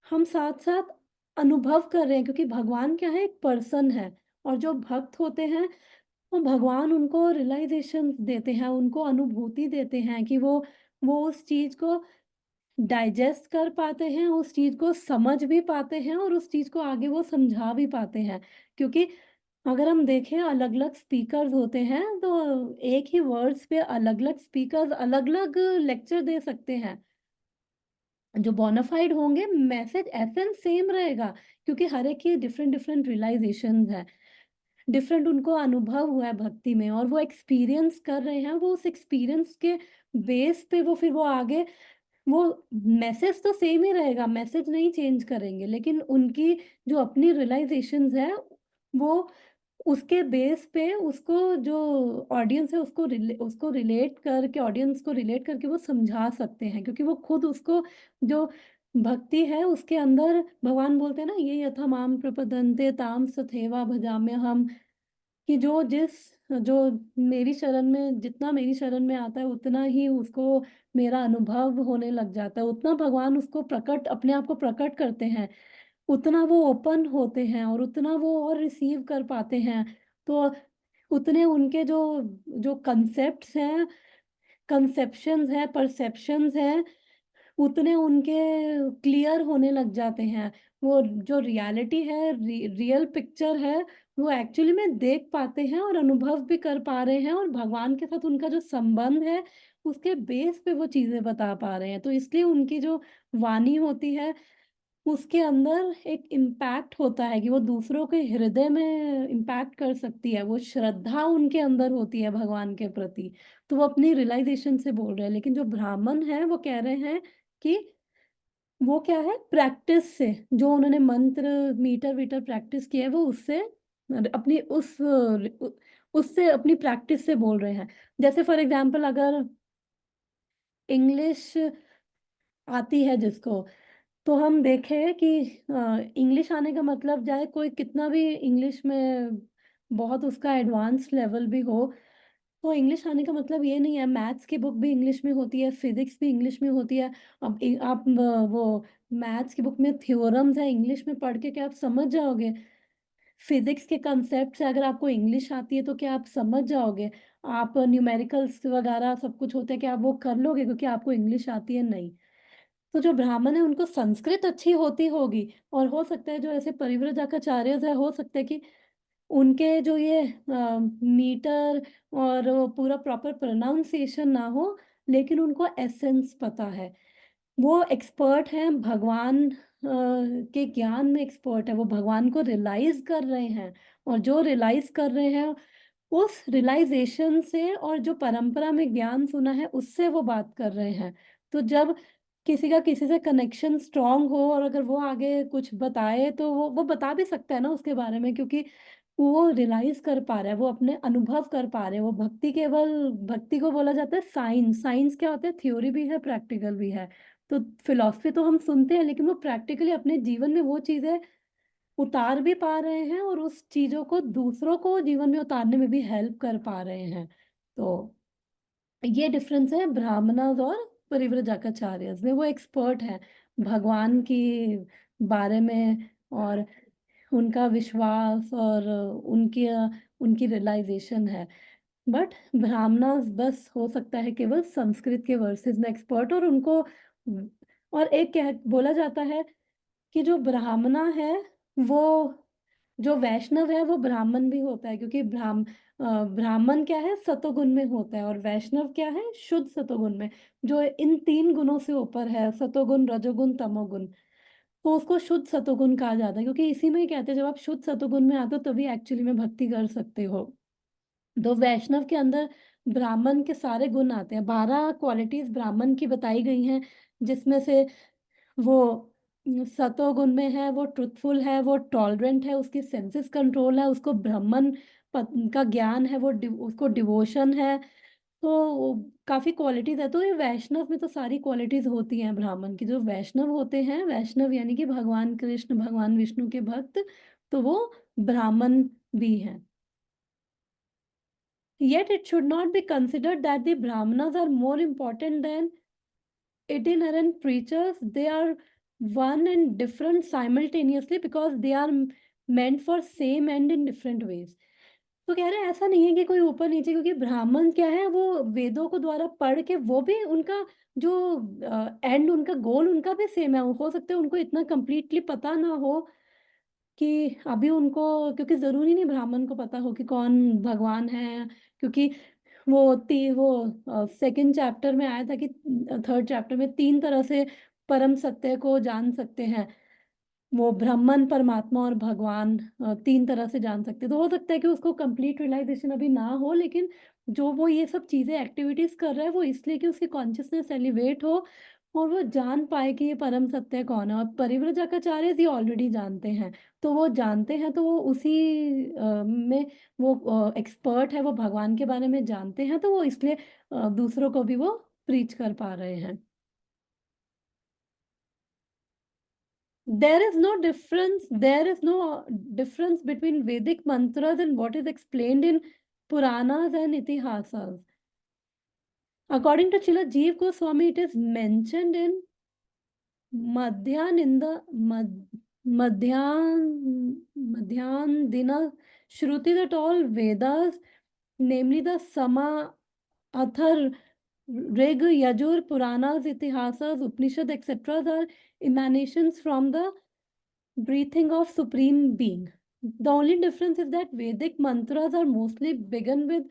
A: हम साथ-साथ अनुभव कर रहे हैं, क्योंकि भगवान क्या है, एक पर्सन है, और जो भक्त होते हैं, वो भगवान उनको रियलाइज़ेशंस देते हैं, उनको अनुभूति देते हैं कि वो उस चीज़ को डाइजेस्ट कर पाते हैं, उस चीज़ को समझ भी पाते हैं और उस चीज़ को आगे वो समझा भी पाते हैं। क्योंकि अगर हम देखें, अलग-अलग स्पीकर्स होते हैं, तो एक ही वर्ड्स पे अलग-अलग स्पीकर्स अलग-अलग लेक्चर दे सकते हैं। जो बोनाफाइड होंगे, मैसेज एसेंस सेम रहेगा, क्योंकि हर एक की डिफरेंट-डिफरेंट रियलाइज़ेशंस हैं। डिफरेंट उनको अनुभव हुआ है भक्ति में, और वो एक्सपीरियंस कर रहे हैं, वो उस एक्सपीरियंस के बेस पे वो फिर वो आगे, वो मैसेज तो सेम ही रहेगा, मैसेज नहीं चेंज करेंगे, लेकिन उनकी जो अपनी रियलाइज़ेशंस हैं, वो उसके बेस पे उसको, जो ऑडियंस है उसको रिलेट करके, ऑडियंस को रिलेट करके वो समझा सकते हैं, क्योंकि वो खुद उसको, जो भक्ति है उसके अंदर, भगवान बोलते हैं ना, ये यथा माम प्रपद्यन्ते ताम तथैवा भजाम्यहम्, कि जो मेरी शरण में, जितना मेरी शरण में आता है, उतना ही उसको मेरा अनुभव होने लग जाता है, उतना भगवान उसको प्रकट, अपने आप को प्रकट करते हैं, उतना वो ओपन होते हैं, और उतना वो और रिसीव कर पाते हैं। तो उतने उनके जो जो कंसेप्ट्स हैं, कंसेप्शंस हैं, परसेप्शंस हैं, उतने उनके क्लियर होने लग जाते हैं। वो जो रियलिटी है, रियल पिक्चर है, वो एक्चुअली में देख पाते हैं और अनुभव भी कर पा रहे हैं, और भगवान के साथ उनका जो संबंध है, उसके बेस पे वो चीज़ें बता पा रहे हैं। तो इसलिए उनकी जो वाणी होती है, उसके अंदर एक इम्पैक्ट होता है कि वो दूसरों के हृदय में इम्पैक्ट कर सकती है, वो श्रद्धा उनके अंदर होती है भगवान के प्रति। तो वो अपनी रियलाइज़ेशन से बोल रहे हैं, लेकिन जो ब्राह्मण हैं, वो कह रहे हैं कि वो क्या है, प्रैक्टिस से, जो उन्होंने मंत्र, मीटर-वीटर प्रैक्टिस किया है, वो उससे अपनी उससे अपनी प्रैक्टिस से बोल रहे हैं। जैसे फॉर एग्ज़ाम्पल, अगर इंग्लिश आती है जिसको, तो हम देखें कि इंग्लिश आने का मतलब, चाहे कोई कितना भी इंग्लिश में बहुत उसका एडवांस लेवल भी हो, तो इंग्लिश आने का मतलब ये नहीं है, मैथ्स की बुक भी इंग्लिश में होती है, फिज़िक्स भी इंग्लिश में होती है। अब आप वो मैथ्स की बुक में थ्योरम्स है, इंग्लिश में पढ़ के क्या आप समझ जाओगे? फिज़िक्स के कॉन्सेप्ट्स अगर आपको इंग्लिश आती है, तो क्या आप समझ जाओगे? आप न्यूमेरिकल्स वगैरह सब कुछ होते हैं, क्या आप वो कर लोगे क्योंकि आपको इंग्लिश आती है? नहीं। तो जो ब्राह्मण है, उनको संस्कृत अच्छी होती होगी, और हो सकता है जो ऐसे परिव्राजकाचार्यज़ हैं, हो सकता है कि उनके जो ये मीटर और वो पूरा प्रॉपर प्रोनाउंसिएशन ना हो, लेकिन उनको एसेंस पता है। वो एक्सपर्ट हैं भगवान के ज्ञान में एक्सपर्ट है, वो भगवान को रियलाइज़ कर रहे हैं, और जो रियलाइज़ कर रहे हैं, उस रियलाइज़ेशन से, और जो परंपरा में ज्ञान सुना है, उससे वो बात कर रहे हैं। तो जब किसी का किसी से कनेक्शन स्ट्रॉन्ग हो, और अगर वो आगे कुछ बताए, तो वो बता भी सकता है ना उसके बारे में, क्योंकि वो रियलाइज़ कर पा रहा है, वो अपने अनुभव कर पा रहे हैं। वो भक्ति को बोला जाता है साइंस। साइंस क्या होता है? थ्योरी भी है, प्रैक्टिकल भी है। तो फिलॉसफी तो हम सुनते हैं, लेकिन वो प्रैक्टिकली अपने जीवन में वो चीज़ें उतार भी पा रहे हैं, और उस चीज़ों को दूसरों को जीवन में उतारने में भी हेल्प कर पा रहे हैं। तो ये डिफरेंस है ब्राह्मणों और परिव्राजकाचार्यस में। वो एक्सपर्ट हैं भगवान के बारे में, और उनका विश्वास, और उनकी उनकी रियलाइज़ेशन है। बट ब्राह्मणास बस हो सकता है केवल संस्कृत के वर्सेस में एक्सपर्ट, और उनको और एक कह बोला जाता है कि जो ब्राह्मणा है, वो जो वैष्णव है वो ब्राह्मण भी होता है, क्योंकि ब्राह्मण क्या है, सतोगुण में होता है, और वैष्णव क्या है, शुद्ध सतोगुण में, जो इन 3 गुणों से ऊपर है, सतोगुण, रजोगुण, तमोगुण। तो उसको शुद्ध सतोगुण कहा जाता है, क्योंकि इसी में ही कहते हैं जब आप शुद्ध सतोगुण में आते हो तभी एक्चुअली में भक्ति कर सकते हो। तो वैष्णव के अंदर ब्राह्मण के सारे गुण आते हैं। 12 क्वालिटीज ब्राह्मण की बताई गई हैं, जिसमें से वो सतोगुण में है, वो ट्रुथफुल है, वो टॉलरेंट है, उसकी सेंसेस कंट्रोल है, उसको ब्राह्मण का ज्ञान है, उसको डिवोशन है। तो काफी क्वालिटीज है। तो ये वैष्णव में तो सारी क्वालिटीज होती हैं ब्राह्मण की। जो वैष्णव होते हैं, वैष्णव यानी कि भगवान कृष्ण, भगवान विष्णु के भक्त, तो वो ब्राह्मण भी हैं। Yet it should not be considered that the Brahmanas are more important than itinerant preachers. They are one and different simultaneously because they are meant for same end in different ways. तो कह रहे हैं ऐसा नहीं है कि कोई ऊपर नीचे, क्योंकि ब्राह्मण क्या है, वो वेदों को द्वारा पढ़ के वो भी उनका जो एंड, उनका गोल उनका भी सेम है। हो सकता है उनको इतना कंप्लीटली पता ना हो कि अभी उनको, क्योंकि ज़रूरी नहीं ब्राह्मण को पता हो कि कौन भगवान है, क्योंकि वो सेकंड चैप्टर में आया था कि थर्ड चैप्टर में 3 तरह से परम सत्य को जान सकते हैं। वो ब्राह्मण, परमात्मा और भगवान, 3 तरह से जान सकते हैं। तो हो सकता है कि उसको कंप्लीट रियलाइज़ेशन अभी ना हो, लेकिन जो वो ये सब चीज़ें एक्टिविटीज़ कर रहा है वो इसलिए कि उसकी कॉन्शियसनेस एलिवेट हो और वो जान पाए कि ये परम सत्य कौन है। और परिव्राजकाचार्य जी ऑलरेडी जानते हैं। तो वो जानते हैं, तो वो उसी में वो एक्सपर्ट है, वो भगवान के बारे में जानते हैं, तो वो इसलिए दूसरों को भी वो प्रीच कर पा रहे हैं। There is no difference between Vedic mantras and what is explained in Puranas and Itihasas. According to Srila Jeev Goswami, it is mentioned in Madhyan in the Madhyandina Shruti that all Vedas, namely the Sama, Athar, Rig, Yajur, Puranas, Itihasas, Upanishad, etc., are emanations from the breathing of Supreme Being. The only difference is that Vedic mantras are mostly begun with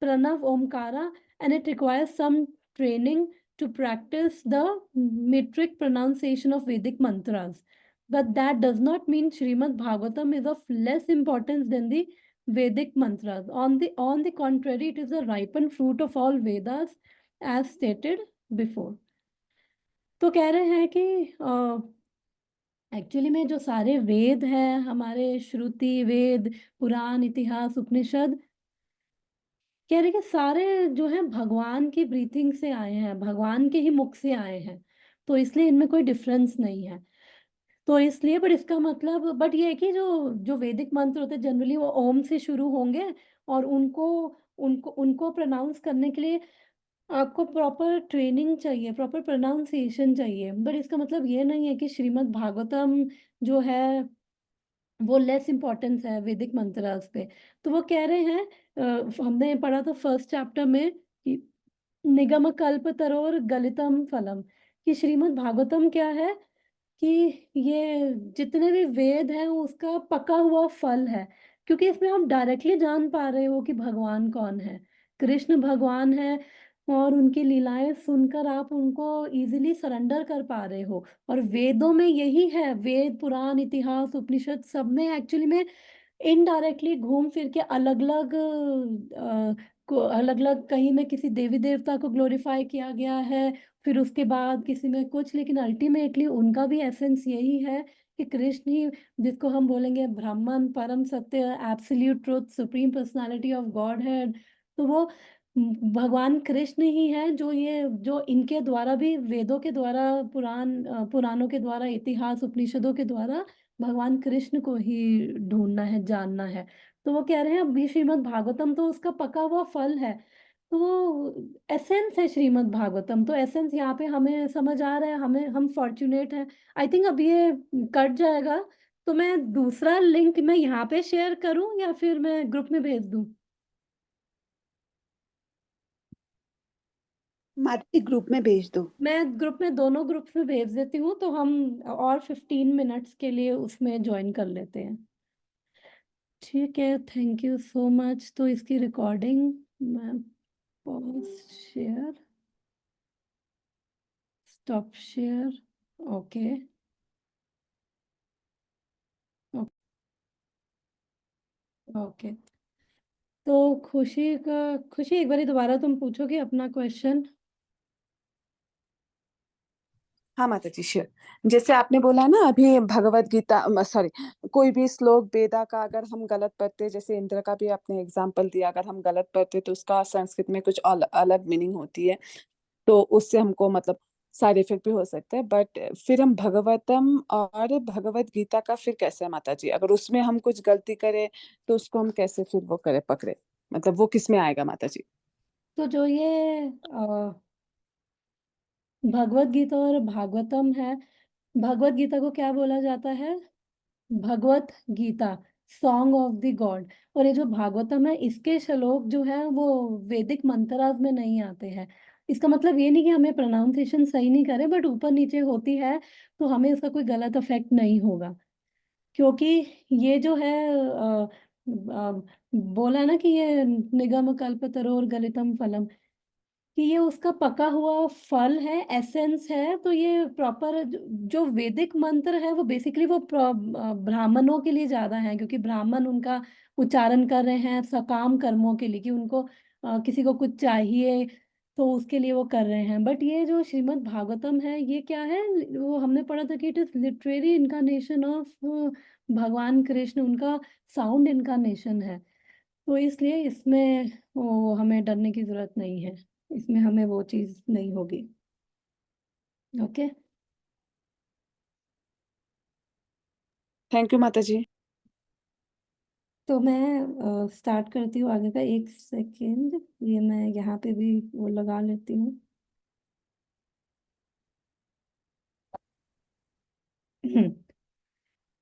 A: Pranav Omkara, and it requires some training to practice the metric pronunciation of Vedic mantras. But that does not mean Srimad Bhagavatam is of less importance than the Vedic mantras. On the contrary, it is the ripened fruit of all Vedas, as stated before. तो कह रहे हैं कि actually में जो सारे वेद हैं हमारे, श्रुति, वेद, पुराण, इतिहास, उपनिषद, कह रहे कि सारे जो हैं भगवान की ब्रीथिंग से आए हैं, भगवान के ही मुख से आए हैं। तो इसलिए इनमें कोई डिफरेंस नहीं है। तो इसलिए, बट इसका मतलब, बट ये है कि जो जो वैदिक मंत्र होते हैं जनरली वो ओम से शुरू होंगे, और उनको उनको उनको प्रोनाउंस करने के लिए आपको प्रॉपर ट्रेनिंग चाहिए, प्रॉपर प्रोनाउंसिएशन चाहिए। बट इसका मतलब ये नहीं है कि श्रीमद् भागवतम जो है वो लेस इम्पोर्टेंस है वैदिक मंत्रास पे। तो वो कह रहे हैं, हमने पढ़ा था फर्स्ट चैप्टर में कि निगम कल्प तरोर गलितम फलम, कि श्रीमद् भागवतम क्या है, कि ये जितने भी वेद हैं उसका पका हुआ फल है, क्योंकि इसमें हम डायरेक्टली जान पा रहे हो कि भगवान कौन है, कृष्ण भगवान है, और उनकी लीलाएं सुनकर आप उनको इजीली सरेंडर कर पा रहे हो। और वेदों में यही है, वेद, पुराण, इतिहास, उपनिषद सब में एक्चुअली में इनडायरेक्टली घूम फिर के अलग अलग को अलग अलग, कहीं में किसी देवी देवता को ग्लोरीफाई किया गया है, फिर उसके बाद किसी में कुछ, लेकिन अल्टीमेटली उनका भी एसेंस यही है कि कृष्ण ही, जिसको हम बोलेंगे ब्राह्मण, परम सत्य, absolute truth, supreme personality of God है, तो वो भगवान कृष्ण ही है, जो इनके द्वारा भी, वेदों के द्वारा, पुराणों के द्वारा, इतिहास, उपनिषदों के द्वारा भगवान कृष्ण को ही ढूंढना है, जानना है। तो वो कह रहे हैं अभी श्रीमद् भागवतम तो उसका पका हुआ फल है। तो वो एसेंस है श्रीमद् भागवतम। तो एसेंस यहाँ पे हमें समझ आ रहा है, हम फॉर्चुनेट हैं। आई थिंक अब ये कट जाएगा, तो मैं दूसरा लिंक मैं यहाँ पे शेयर करूँ या फिर मैं ग्रुप में भेज दूँ?
C: माता जी ग्रुप में भेज दो।
A: मैं ग्रुप में दोनों ग्रुप्स में भेज देती हूँ, तो हम और 15 मिनट्स के लिए उसमें जॉइन कर लेते हैं। ठीक है, थैंक यू सो मच। तो इसकी रिकॉर्डिंग मैं pause share, stop share, okay, okay. तो खुशी एक बारी दोबारा तुम पूछोगे अपना क्वेश्चन।
B: हाँ माता जी श्योर। जैसे आपने बोला ना अभी भगवत गीता, सॉरी, कोई भी श्लोक वेदा का अगर हम गलत पढ़ते, जैसे इंद्र का भी आपने एग्जांपल दिया, अगर हम गलत पढ़ते तो उसका संस्कृत में कुछ अलग मीनिंग होती है, तो उससे हमको मतलब साइड इफेक्ट भी हो सकते हैं। बट फिर हम भगवतम और भगवत गीता का फिर कैसे है माता जी, अगर उसमें हम कुछ गलती करें तो उसको हम कैसे फिर वो करें, पकड़े, मतलब वो किस में आएगा माता जी?
A: तो जो ये भगवत गीता और भागवतम है, भगवत गीता को क्या बोला जाता है? Bhagavad Gita, song of the god. और ये जो भागवतम है, इसके श्लोक जो है वो वैदिक मंत्रास में नहीं आते हैं। इसका मतलब ये नहीं कि हमें प्रोनाउंसिएशन सही नहीं करे, बट ऊपर नीचे होती है तो हमें इसका कोई गलत इफेक्ट नहीं होगा। क्योंकि ये जो है बोला ना कि ये निगम कल्पतरोर गलितम फलम, कि ये उसका पका हुआ फल है, एसेंस है। तो ये प्रॉपर जो वैदिक मंत्र है वो बेसिकली वो ब्राह्मणों के लिए ज्यादा है, क्योंकि ब्राह्मण उनका उच्चारण कर रहे हैं सकाम कर्मों के लिए, कि उनको किसी को कुछ चाहिए तो उसके लिए वो कर रहे हैं। बट ये जो श्रीमद् भागवतम है, ये क्या है? वो हमने पढ़ा था कि it is literary incarnation of भगवान कृष्ण, उनका साउंड इनकारनेशन है। तो इसलिए इसमें वो हमें डरने की जरूरत नहीं है, इसमें हमें वो चीज नहीं होगी। ओके,
B: थैंक यू माता जी।
A: तो मैं स्टार्ट करती हूँ आगे का। एक सेकेंड, ये मैं यहाँ पे भी वो लगा लेती हूँ।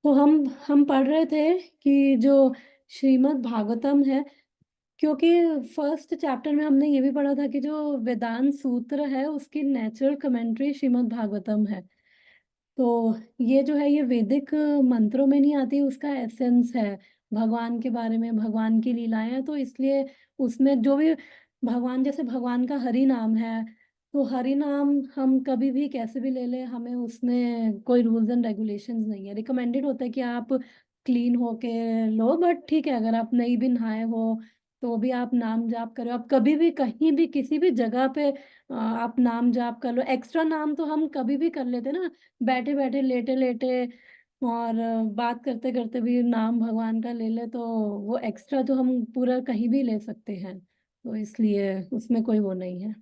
A: तो हम पढ़ रहे थे कि जो श्रीमद् भागवतम है, क्योंकि फर्स्ट चैप्टर में हमने ये भी पढ़ा था कि जो वेदांत सूत्र है उसकी नेचुरल कमेंट्री श्रीमद् भागवतम है। तो ये जो है ये वैदिक मंत्रों में नहीं आती, उसका एसेंस है, भगवान के बारे में, भगवान की लीलाएं हैं। तो इसलिए उसमें जो भी भगवान, जैसे भगवान का हरि नाम है, तो हरि नाम हम कभी भी कैसे भी ले लें, हमें उसमें कोई रूल्स एंड रेगुलेशंस नहीं है। रिकमेंडेड होता है कि आप क्लीन होके लो, बट ठीक है, अगर आप नहीं भी नहाए हो तो भी आप नाम जाप करो। आप कभी भी कहीं भी किसी भी जगह पे आप नाम जाप कर लो। एक्स्ट्रा नाम तो हम कभी भी कर लेते ना, बैठे बैठे, लेटे लेटे, और बात करते करते भी नाम भगवान का ले ले, तो वो एक्स्ट्रा तो हम पूरा कहीं भी ले सकते हैं। तो इसलिए उसमें कोई वो नहीं है।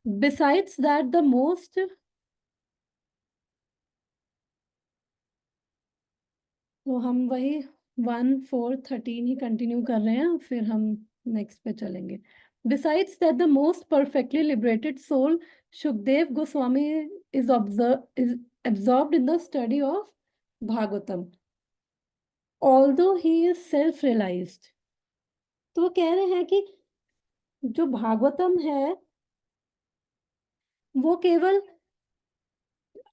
A: बिसाइड्स दैट द मोस्ट, तो हम वही 1 4 13 ही कंटिन्यू कर रहे हैं, फिर हम नेक्स्ट पे चलेंगे। Besides that the most perfectly liberated soul Sukhdev Goswami is absorbed in the study of Bhagavatam, although he is self realized। तो वो कह रहे हैं कि जो भागवतम है वो केवल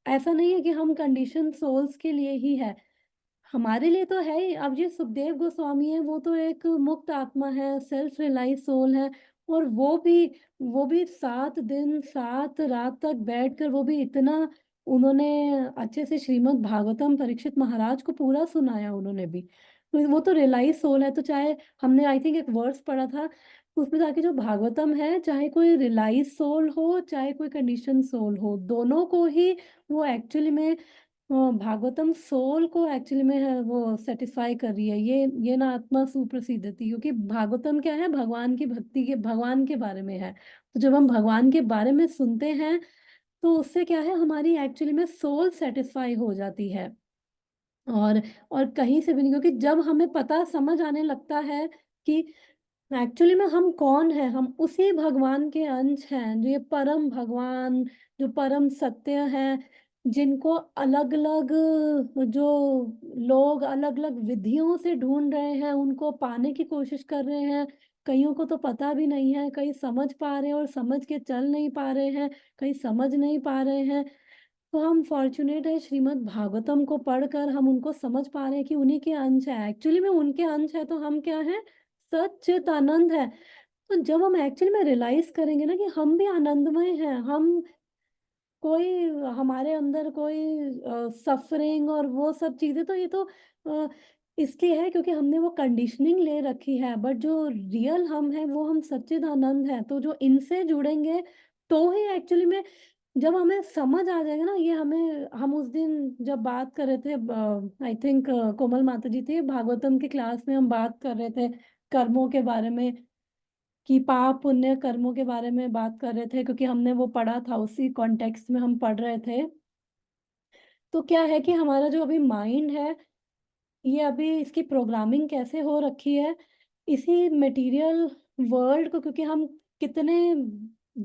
A: ऐसा नहीं है कि हम कंडीशन सोल्स के लिए ही है, हमारे लिए तो है ही। अब ये सुखदेव गोस्वामी है, वो तो एक मुक्त आत्मा है, सेल्फ रियलाइज सोल है। और वो भी 7 दिन 7 रात तक बैठकर, वो भी इतना उन्होंने अच्छे से श्रीमद् भागवतम परीक्षित महाराज को पूरा सुनाया उन्होंने भी। तो वो तो रियलाइज सोल है। तो चाहे हमने आई थिंक एक वर्स पढ़ा था, उसमें था कि जो भागवतम है, चाहे कोई रियलाइज सोल हो चाहे कोई कंडीशन सोल हो, दोनों को ही वो एक्चुअली में भागवतम सोल को एक्चुअली में है वो सेटिस्फाई कर रही है। ये ना आत्मा सुप्रसिद्धति, क्योंकि भागवतम क्या है? भगवान की भक्ति के, भगवान के बारे में है। तो जब हम भगवान के बारे में सुनते हैं तो उससे क्या है, हमारी एक्चुअली में सोल सेटिस्फाई हो जाती है। और और कहीं से भी नहीं, क्योंकि जब हमें पता समझ आने लगता है कि एक्चुअली में हम कौन है, हम उसी भगवान के अंश हैं, जो ये परम भगवान, जो परम सत्य हैं, जिनको अलग अलग जो लोग अलग अलग विधियों से ढूंढ रहे हैं, उनको पाने की कोशिश कर रहे हैं। कईयों को तो पता भी नहीं है, कई समझ पा रहे हैं और समझ के चल नहीं पा रहे हैं, कई समझ नहीं पा रहे हैं। तो हम फॉर्च्यूनेट है, श्रीमद् भागवतम को पढ़कर हम उनको समझ पा रहे हैं कि उन्हीं के अंश है। एक्चुअली में उनके अंश है तो हम क्या हैं? सच्चित आनंद है। तो जब हम एक्चुअली में रियलाइज करेंगे ना कि हम भी आनंदमय हैं, हम कोई हमारे अंदर कोई सफरिंग और वो सब चीज़ें, तो ये तो अ, इसलिए है क्योंकि हमने वो कंडीशनिंग ले रखी है, बट जो रियल हम हैं वो हम सच्चिदानंद हैं। तो जो इनसे जुड़ेंगे तो ही एक्चुअली में जब हमें समझ आ जाएगा ना, ये हमें हम उस दिन जब बात कर रहे थे, आई थिंक कोमल माता जी थे, भागवतम की क्लास में हम बात कर रहे थे कर्मों के बारे में, कि पाप पुण्य कर्मों के बारे में बात कर रहे थे, क्योंकि हमने वो पढ़ा था, उसी कॉन्टेक्स्ट में हम पढ़ रहे थे। तो क्या है कि हमारा जो अभी माइंड है, ये अभी इसकी प्रोग्रामिंग कैसे हो रखी है, इसी मटेरियल वर्ल्ड को, क्योंकि हम कितने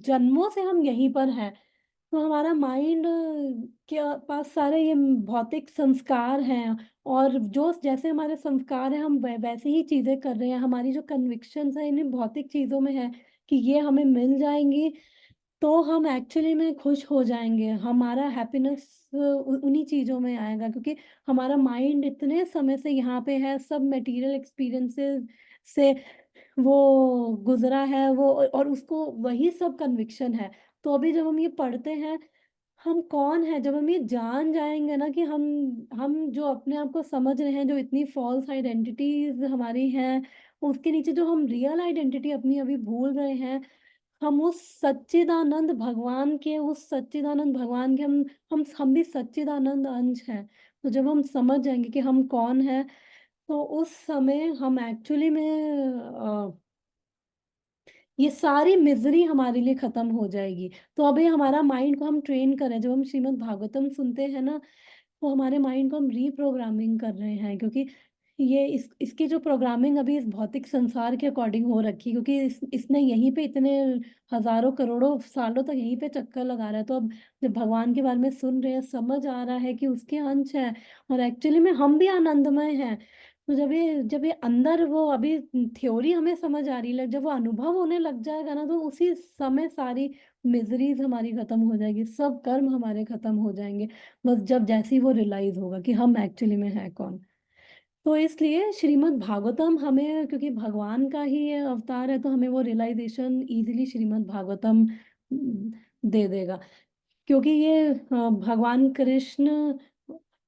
A: जन्मों से हम यहीं पर हैं, तो हमारा माइंड के पास सारे ये भौतिक संस्कार हैं, और जो जैसे हमारे संस्कार हैं हम वैसे ही चीज़ें कर रहे हैं। हमारी जो कन्विक्शंस है इन्हीं भौतिक चीज़ों में है कि ये हमें मिल जाएंगी तो हम एक्चुअली में खुश हो जाएँगे। हमारा हैप्पीनेस उन्हीं चीज़ों में आएगा, क्योंकि हमारा माइंड इतने समय से यहाँ पे है, सब मटेरियल एक्सपीरियंसेस से वो गुज़रा है, वो और उसको वही सब कन्विक्शन है। तो अभी जब हम ये पढ़ते हैं, हम कौन हैं? जब हम ये जान जाएँगे ना कि हम जो अपने आप को समझ रहे हैं, जो इतनी फ़ॉल्स आइडेंटिटीज़ हमारी हैं, उसके नीचे जो हम रियल आइडेंटिटी अपनी अभी भूल रहे हैं, हम उस सच्चिदानंद भगवान के, उस सच्चिदानंद भगवान के हम भी सच्चिदानंद अंश हैं। तो जब हम समझ जाएँगे कि हम कौन हैं, तो उस समय हम एक्चुअली में ये सारी मिज़री हमारे लिए ख़त्म हो जाएगी। तो अभी हमारा माइंड को हम ट्रेन करें, जब हम श्रीमद् भागवतम सुनते हैं ना, तो हमारे माइंड को हम रीप्रोग्रामिंग कर रहे हैं, क्योंकि ये इस इसकी जो प्रोग्रामिंग अभी इस भौतिक संसार के अकॉर्डिंग हो रखी है, क्योंकि इसने यहीं पे इतने हज़ारों करोड़ों सालों तक यहीं पे चक्कर लगा रहा है। तो अब जब भगवान के बारे में सुन रहे हैं, समझ आ रहा है कि उसके अंश हैं और एक्चुअली में हम भी आनंदमय हैं। तो जब ये अंदर वो अभी थ्योरी हमें समझ आ रही है, जब वो अनुभव होने लग जाएगा ना, तो उसी समय सारी मिज़रीज़ हमारी ख़त्म हो जाएगी, सब कर्म हमारे ख़त्म हो जाएँगे। बस जब जैसे ही वो रियलाइज़ होगा कि हम एक्चुअली में हैं कौन। तो इसलिए श्रीमद् भागवतम हमें, क्योंकि भगवान का ही ये अवतार है, तो हमें वो रियलाइज़ेशन ईज़िली श्रीमद् भागवतम दे देगा। क्योंकि ये भगवान कृष्ण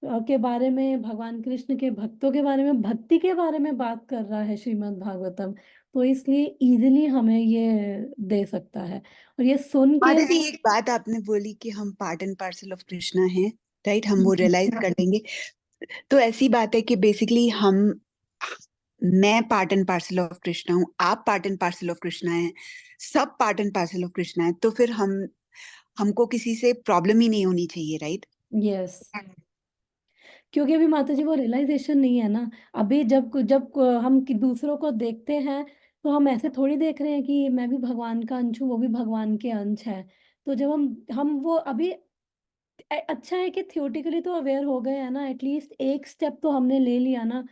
A: के बारे में, भगवान कृष्ण के भक्तों के बारे में, भक्ति के बारे में बात कर रहा है श्रीमद् भागवतम। तो इसलिए ईज़िली हमें ये दे सकता है, और ये सुन के
C: माता जी, एक बात आपने बोली कि हम part and parcel of Krishna हैं, राइट? हम वो रियलाइज कर लेंगे। तो ऐसी बात है कि बेसिकली मैं part and parcel of Krishna हूँ, आप part and parcel of Krishna हैं, सब part and parcel of Krishna है। तो फिर हमको किसी से प्रॉब्लम ही नहीं होनी चाहिए, राइट?
A: यस, क्योंकि अभी माता जी वो रियलाइज़ेशन नहीं है ना। अभी जब जब हम दूसरों को देखते हैं, तो हम ऐसे थोड़ी देख रहे हैं कि मैं भी भगवान का अंश हूँ, वो भी भगवान के अंश है। तो जब हम वो अभी अच्छा है कि थियोरेटिकली तो अवेयर हो गए हैं ना, एटलीस्ट एक स्टेप तो हमने ले लिया ना।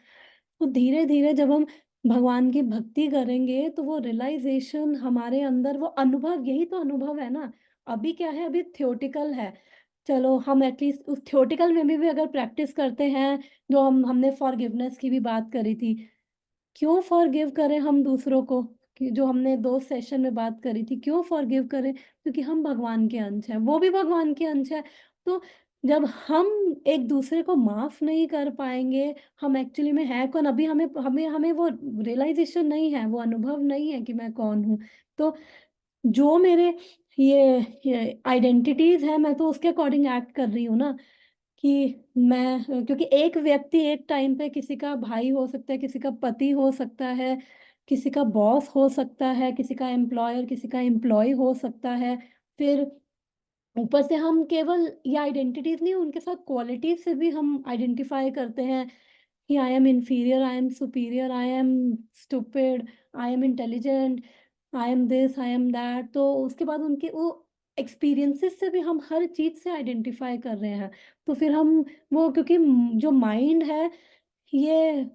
A: तो धीरे-धीरे जब हम भगवान की भक्ति करेंगे, तो वो रियलाइज़ेशन हमारे अंदर, वो अनुभव, यही तो अनुभव है ना। अभी क्या है, अभी थियोरेटिकल है। चलो हम एटलीस्ट उस थियोरेटिकल में भी अगर प्रैक्टिस करते हैं, जो हमने फॉरगिवनेस की भी बात करी थी। क्यों फॉरगिव करें हम दूसरों को, कि जो हमने 2 सेशन में बात करी थी, क्यों फॉरगिव करें? क्योंकि हम भगवान के अंश हैं, वो भी भगवान के अंश है। तो जब हम एक दूसरे को माफ़ नहीं कर पाएँगे, हम एक्चुअली में हैं कौन? अभी हमें हमें हमें वो रियलाइज़ेशन नहीं है, वो अनुभव नहीं है कि मैं कौन हूँ। तो जो मेरे ये आइडेंटिटीज़ हैं, मैं तो उसके अकॉर्डिंग एक्ट कर रही हूँ ना। कि मैं क्योंकि एक व्यक्ति एक टाइम पे किसी का भाई हो सकता है, किसी का पति हो सकता है, किसी का बॉस हो सकता है, किसी का एम्प्लॉयर, किसी का एम्प्लॉयी हो सकता है। फिर ऊपर से हम केवल ये आइडेंटिटीज़ नहीं, उनके साथ क्वालिटीज़ से भी हम आइडेंटिफ़ाई करते हैं कि I am inferior, I am superior, I am stupid, I am intelligent, I am this, I am that. तो उसके बाद उनके वो एक्सपीरियंसेस से भी हम हर चीज़ से आइडेंटिफ़ाई कर रहे हैं। तो फिर हम वो, क्योंकि जो माइंड है, ये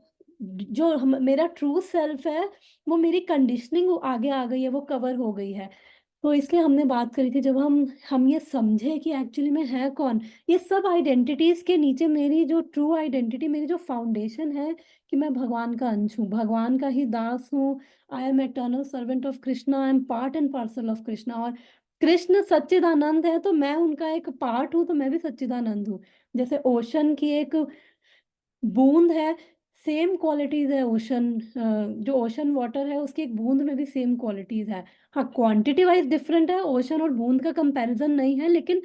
A: मेरा ट्रू सेल्फ है, वो मेरी कंडीशनिंग आगे आ गई है, वो कवर हो गई है। तो इसलिए हमने बात करी थी, जब हम ये समझे कि एक्चुअली में है कौन, ये सब आइडेंटिटीज के नीचे मेरी जो ट्रू आइडेंटिटी, मेरी जो फाउंडेशन है कि मैं भगवान का अंश हूँ, भगवान का ही दास हूँ। I am eternal servant of Krishna, I am part and parcel of Krishna. और कृष्ण सच्चिदानंद है, तो मैं उनका एक पार्ट हूँ, तो मैं भी सच्चिदानंद हूँ। जैसे ओशन की एक बूंद है, सेम क्वालिटीज है ओशन, जो ओशन वाटर है उसकी एक बूंद में भी सेम क्वालिटीज है। हाँ, क्वांटिटी वाइज डिफरेंट है, ओशन और बूंद का कंपैरिजन नहीं है, लेकिन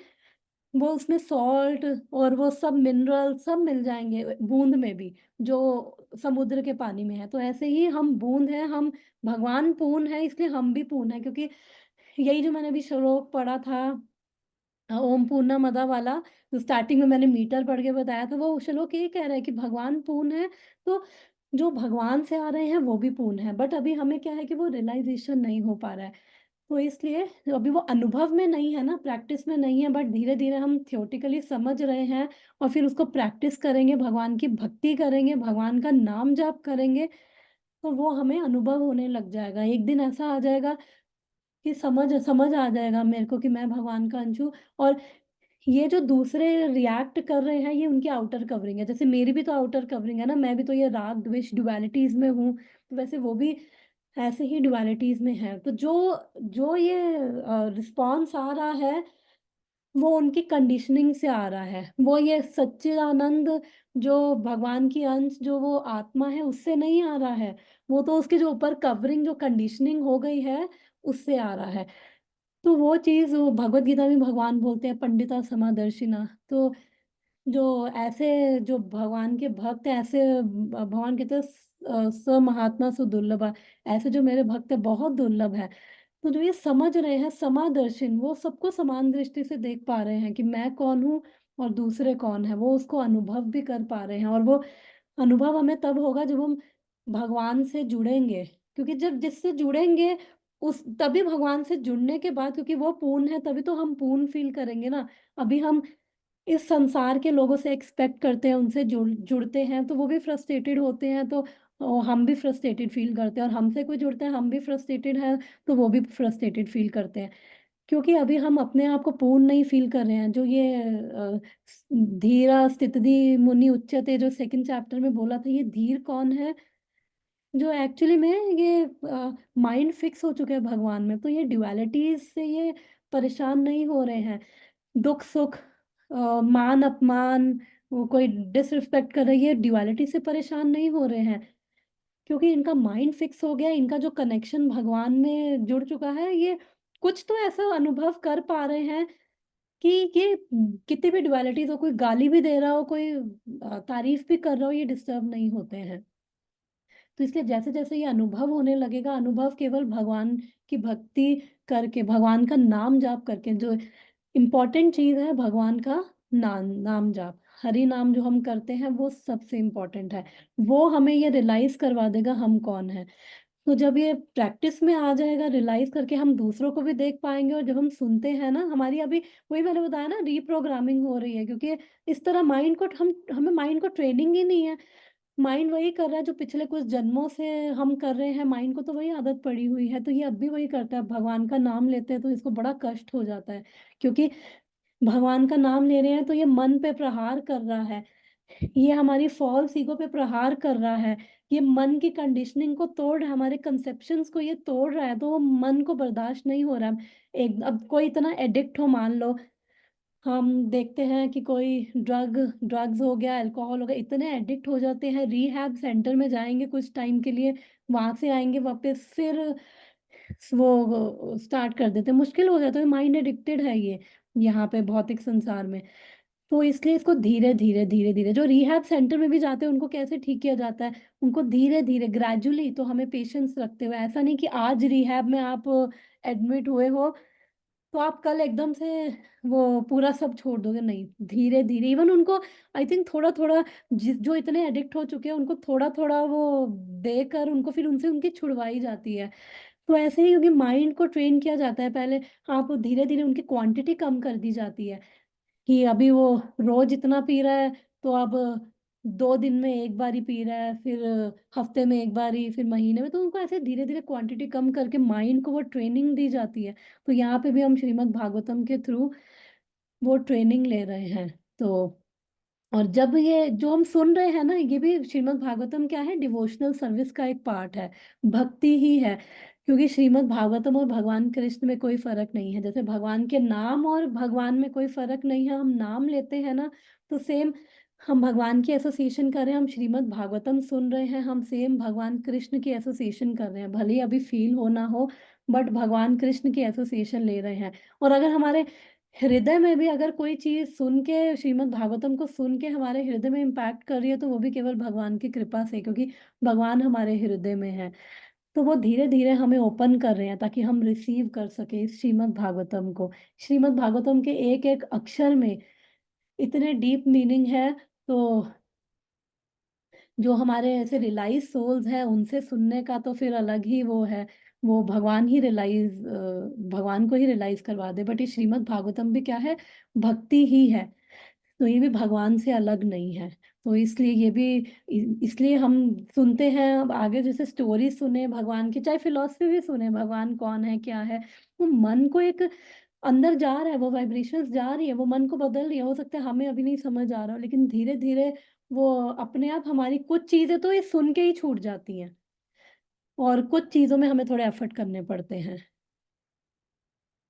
A: वो उसमें सॉल्ट और वो सब मिनरल सब मिल जाएंगे बूंद में भी, जो समुद्र के पानी में है। तो ऐसे ही हम बूंद हैं, हम भगवान पूर्ण है, इसलिए हम भी पूर्ण है। क्योंकि यही जो मैंने अभी श्लोक पढ़ा था, ओम पूर्णमदा वाला, जो स्टार्टिंग में मैंने मीटर पढ़ के बताया था, वो श्लोक ये कह रहा है कि भगवान पूर्ण है, तो जो भगवान से आ रहे हैं वो भी पूर्ण है। बट अभी हमें क्या है कि वो रियलाइजेशन नहीं हो पा रहा है, तो इसलिए अभी वो अनुभव में नहीं है ना, प्रैक्टिस में नहीं है। बट धीरे धीरे हम थियोटिकली समझ रहे हैं, और फिर उसको प्रैक्टिस करेंगे, भगवान की भक्ति करेंगे, भगवान का नाम जाप करेंगे, तो वो हमें अनुभव होने लग जाएगा। एक दिन ऐसा आ जाएगा कि समझ समझ आ जाएगा मेरे को कि मैं भगवान का अंश हूँ। और ये जो दूसरे रिएक्ट कर रहे हैं, ये उनकी आउटर कवरिंग है। जैसे मेरी भी तो आउटर कवरिंग है ना, मैं भी तो ये राग द्वेष ड्युअलिटीज में हूँ, तो वैसे वो भी ऐसे ही ड्युअलिटीज में है। तो जो जो ये रिस्पॉन्स आ रहा है, वो उनकी कंडीशनिंग से आ रहा है। वो ये सच्चिदानंद, जो भगवान की अंश, जो वो आत्मा है, उससे नहीं आ रहा है। वो तो उसके जो ऊपर कवरिंग, जो कंडीशनिंग हो गई है, उससे आ रहा है। तो वो चीज, वो भगवत गीता में भगवान बोलते हैं पंडिता समादर्शिना। तो जो ऐसे जो भगवान के भक्त हैं, ऐसे भगवान कहते हैं स महात्मा सुदुर्लभ। ऐसे जो मेरे भक्त हैं बहुत दुर्लभ है। तो जो ये समझ रहे हैं समादर्शिन, वो सबको समान दृष्टि से देख पा रहे हैं कि मैं कौन हूँ और दूसरे कौन है, वो उसको अनुभव भी कर पा रहे हैं। और वो अनुभव हमें तब होगा जब हम भगवान से जुड़ेंगे, क्योंकि जब जिससे जुड़ेंगे, उस तभी भगवान से जुड़ने के बाद, क्योंकि वो पूर्ण है, तभी तो हम पूर्ण फील करेंगे ना। अभी हम इस संसार के लोगों से एक्सपेक्ट करते हैं, उनसे जुड़ते हैं, तो वो भी फ्रस्ट्रेटेड होते हैं, तो हम भी फ्रस्ट्रेटेड फील करते हैं। और हमसे कोई जुड़ते हैं, हम भी फ्रस्ट्रेटेड हैं, तो वो भी फ्रस्ट्रेटेड फील करते हैं। क्योंकि अभी हम अपने आप को पूर्ण नहीं फील कर रहे हैं। जो ये धीरा स्थितधि मुनि उच्यते, जो सेकंड चैप्टर में बोला था, ये धीर कौन है? जो एक्चुअली में ये माइंड फिक्स हो चुके हैं भगवान में, तो ये ड्युअलिटीज से ये परेशान नहीं हो रहे हैं। दुख सुख, मान अपमान, वो कोई डिसरिस्पेक्ट कर रही है, ड्युअलिटी से परेशान नहीं हो रहे हैं, क्योंकि इनका माइंड फिक्स हो गया, इनका जो कनेक्शन भगवान में जुड़ चुका है। ये कुछ तो ऐसा अनुभव कर पा रहे हैं कि ये कितनी भी ड्युअलिटीज हो, कोई गाली भी दे रहा हो, कोई तारीफ भी कर रहा हो, ये डिस्टर्ब नहीं होते हैं। तो इसलिए जैसे जैसे ये अनुभव होने लगेगा, अनुभव केवल भगवान की भक्ति करके, भगवान का नाम जाप करके, जो इम्पोर्टेंट चीज है भगवान का नाम जाप, हरि नाम जो हम करते हैं, वो सबसे इम्पोर्टेंट है। वो हमें ये रियलाइज करवा देगा हम कौन है। तो जब ये प्रैक्टिस में आ जाएगा, रियलाइज करके हम दूसरों को भी देख पाएंगे। और जब हम सुनते हैं ना, हमारी अभी वही मैंने बताया ना, रीप्रोग्रामिंग हो रही है, क्योंकि इस तरह माइंड को हमें माइंड को ट्रेनिंग ही नहीं है। माइंड वही कर रहा है जो पिछले कुछ जन्मों से हम कर रहे हैं, माइंड को तो वही आदत पड़ी हुई है, तो ये अब भी वही करता है। भगवान का नाम लेते हैं तो इसको बड़ा कष्ट हो जाता है, क्योंकि भगवान का नाम ले रहे हैं तो ये मन पे प्रहार कर रहा है, ये हमारी फॉल्स ईगो पे प्रहार कर रहा है, ये मन की कंडीशनिंग को तोड़ रहा है, हमारे कंसेप्शंस को ये तोड़ रहा है। तो वो मन को बर्दाश्त नहीं हो रहा है। एक अब कोई इतना एडिक्ट हो, मान लो हम देखते हैं कि कोई ड्रग्स हो गया, अल्कोहल हो गया, इतने एडिक्ट हो जाते हैं, रिहैब सेंटर में जाएंगे कुछ टाइम के लिए, वहां से आएंगे वापस, फिर वो स्टार्ट कर देते हैं। मुश्किल हो जाता है, माइंड एडिक्टेड है ये यहाँ पे भौतिक संसार में। तो इसलिए इसको धीरे धीरे धीरे धीरे, जो रिहैब सेंटर में भी जाते हैं उनको कैसे ठीक किया जाता है, उनको धीरे धीरे ग्रेजुअली। तो हमें पेशेंस रखते हुए, ऐसा नहीं कि आज रिहैब में आप एडमिट हुए हो तो आप कल एकदम से वो पूरा सब छोड़ दोगे, नहीं, धीरे धीरे। इवन उनको आई थिंक थोड़ा थोड़ा, जो इतने एडिक्ट हो चुके हैं, उनको थोड़ा थोड़ा वो देकर उनको फिर उनसे उनकी छुड़वाई जाती है। तो ऐसे ही, क्योंकि माइंड को ट्रेन किया जाता है पहले, आप धीरे धीरे उनकी क्वांटिटी कम कर दी जाती है, कि अभी वो रोज इतना पी रहा है, तो अब 2 दिन में एक बार ही पी रहा है, फिर हफ्ते में एक बार ही, फिर महीने में, तो उनको ऐसे धीरे धीरे क्वांटिटी कम करके माइंड को वो ट्रेनिंग दी जाती है। तो यहाँ पे भी हम श्रीमद् भागवतम के थ्रू वो ट्रेनिंग ले रहे हैं। तो और जब ये जो हम सुन रहे हैं ना, ये भी श्रीमद् भागवतम क्या है, डिवोशनल सर्विस का एक पार्ट है, भक्ति ही है। क्योंकि श्रीमद् भागवतम और भगवान कृष्ण में कोई फर्क नहीं है। जैसे भगवान के नाम और भगवान में कोई फर्क नहीं है, हम नाम लेते हैं ना, तो सेम हम भगवान की एसोसिएशन कर रहे हैं, हम श्रीमद् भागवतम सुन रहे हैं, हम सेम भगवान कृष्ण की एसोसिएशन कर रहे हैं। भले ही अभी फील हो ना हो, बट भगवान कृष्ण की एसोसिएशन ले रहे हैं। और अगर हमारे हृदय में भी अगर कोई चीज सुन के, श्रीमद् भागवतम को सुन के हमारे हृदय में इम्पैक्ट कर रही है, तो वो भी केवल भगवान की कृपा से, क्योंकि भगवान हमारे हृदय में है। तो वो धीरे धीरे हमें ओपन कर रहे हैं ताकि हम रिसीव कर सके इस श्रीमद् भागवतम को। श्रीमद् भागवतम के एक एक अक्षर में इतने डीप मीनिंग है। तो जो हमारे ऐसे रियलाइज सोल्स हैं, उनसे सुनने का तो फिर अलग ही वो है, वो भगवान ही भगवान को ही रियलाइज करवा दे। बट ये श्रीमद् भागवतम भी क्या है, भक्ति ही है। तो ये भी भगवान से अलग नहीं है। तो इसलिए ये भी इसलिए हम सुनते हैं। अब आगे जैसे स्टोरी सुने भगवान की, चाहे फिलॉसफी भी सुने, भगवान कौन है क्या है, वो मन को एक अंदर जा रहा है, वो वाइब्रेशंस जा रही है, वो मन को बदल रही है। हो सकता है हमें अभी नहीं समझ आ रहा, लेकिन धीरे धीरे वो अपने आप हमारी कुछ चीजें तो ये सुन के ही छूट जाती हैं, और कुछ चीजों में हमें थोड़े एफर्ट करने पड़ते हैं।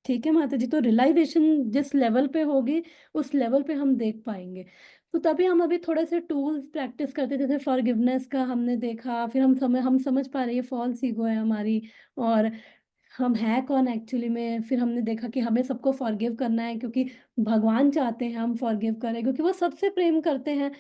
A: ठीक है माता जी। तो रियलाइजेशन जिस लेवल पे होगी, उस लेवल पे हम देख पाएंगे। तो तभी हम अभी थोड़े से टूल्स प्रैक्टिस करते, जैसे फॉरगिवनेस का हमने देखा, फिर हम समझ पा रहे हैं ये फॉल्स ईगो है हमारी, और हम हैं कौन एक्चुअली में। फिर हमने देखा कि हमें सबको फॉरगिव करना है, क्योंकि भगवान चाहते हैं हम फॉरगिव करें, क्योंकि वो सबसे प्रेम करते हैं।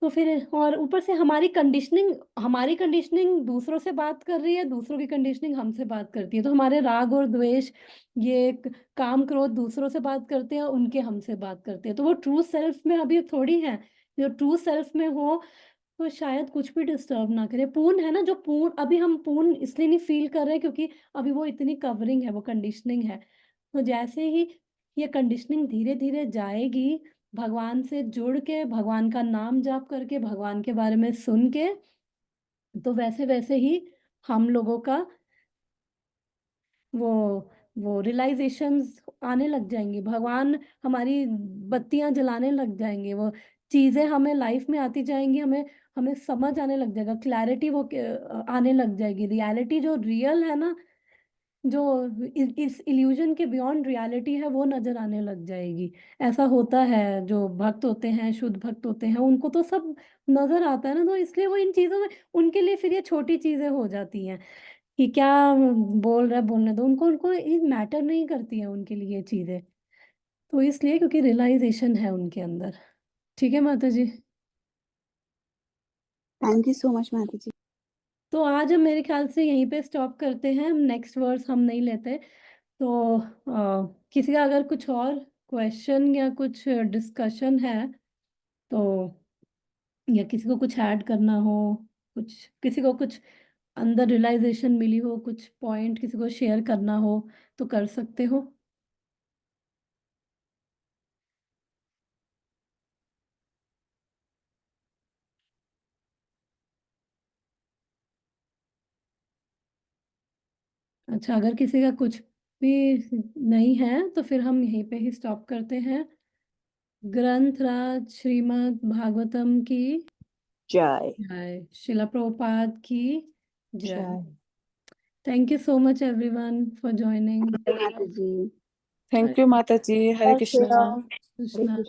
A: तो फिर और ऊपर से हमारी कंडीशनिंग दूसरों से बात कर रही है, दूसरों की कंडीशनिंग हमसे बात करती है। तो हमारे राग और द्वेष, ये काम क्रोध दूसरों से बात करते हैं, उनके हमसे बात करते हैं। तो वो ट्रू सेल्फ में अभी थोड़ी है। जो ट्रू सेल्फ में हो, तो शायद कुछ भी डिस्टर्ब ना करे। पूर्ण है ना, जो पूर्ण, अभी हम पूर्ण इसलिए नहीं फील कर रहे क्योंकि अभी वो इतनी कवरिंग है, वो कंडीशनिंग है। तो जैसे ही ये कंडीशनिंग धीरे धीरे जाएगी, भगवान से जुड़ के, भगवान का नाम जाप करके, भगवान के बारे में सुन के, तो वैसे वैसे ही हम लोगों का वो वो रियलाइजेशंस आने लग जाएंगी। भगवान हमारी बत्तियां जलाने लग जाएंगे, वो चीजें हमें लाइफ में आती जाएंगी, हमें हमें समझ आने लग जाएगा, क्लैरिटी वो आने लग जाएगी। रियलिटी जो रियल है ना, जो इस इल्यूजन के बियॉन्ड रियलिटी है, वो नजर आने लग जाएगी। ऐसा होता है, जो भक्त होते हैं, शुद्ध भक्त होते हैं, उनको तो सब नजर आता है ना। तो इसलिए वो इन चीजों में, उनके लिए फिर ये छोटी चीजें हो जाती हैं कि क्या बोल रहा है, बोलने दो उनको, उनको ये मैटर नहीं करती है उनके लिए ये चीजें। तो इसलिए क्योंकि रियलाइजेशन है उनके अंदर। ठीक है माता जी।
C: थैंक यू सो मच माता जी।
A: तो आज हम मेरे ख्याल से यहीं पे स्टॉप करते हैं, नेक्स्ट वर्स हम नहीं लेते। तो किसी का अगर कुछ और क्वेश्चन या कुछ डिस्कशन है, तो या किसी को कुछ ऐड करना हो, कुछ किसी को कुछ अंदर रियलाइजेशन मिली हो, कुछ पॉइंट किसी को शेयर करना हो, तो कर सकते हो। अच्छा, अगर किसी का कुछ भी नहीं है, तो फिर हम यहीं पे ही स्टॉप करते हैं। ग्रंथराज श्रीमद् भागवतम की
B: जय
A: जय। शिला प्रभुपाद की जय।
B: जय।
A: Thank you so much everyone for joining.
C: माता जी।
B: थैंक यू माता जी। हरे
A: हरे
B: कृष्णा।
A: कृष्णा।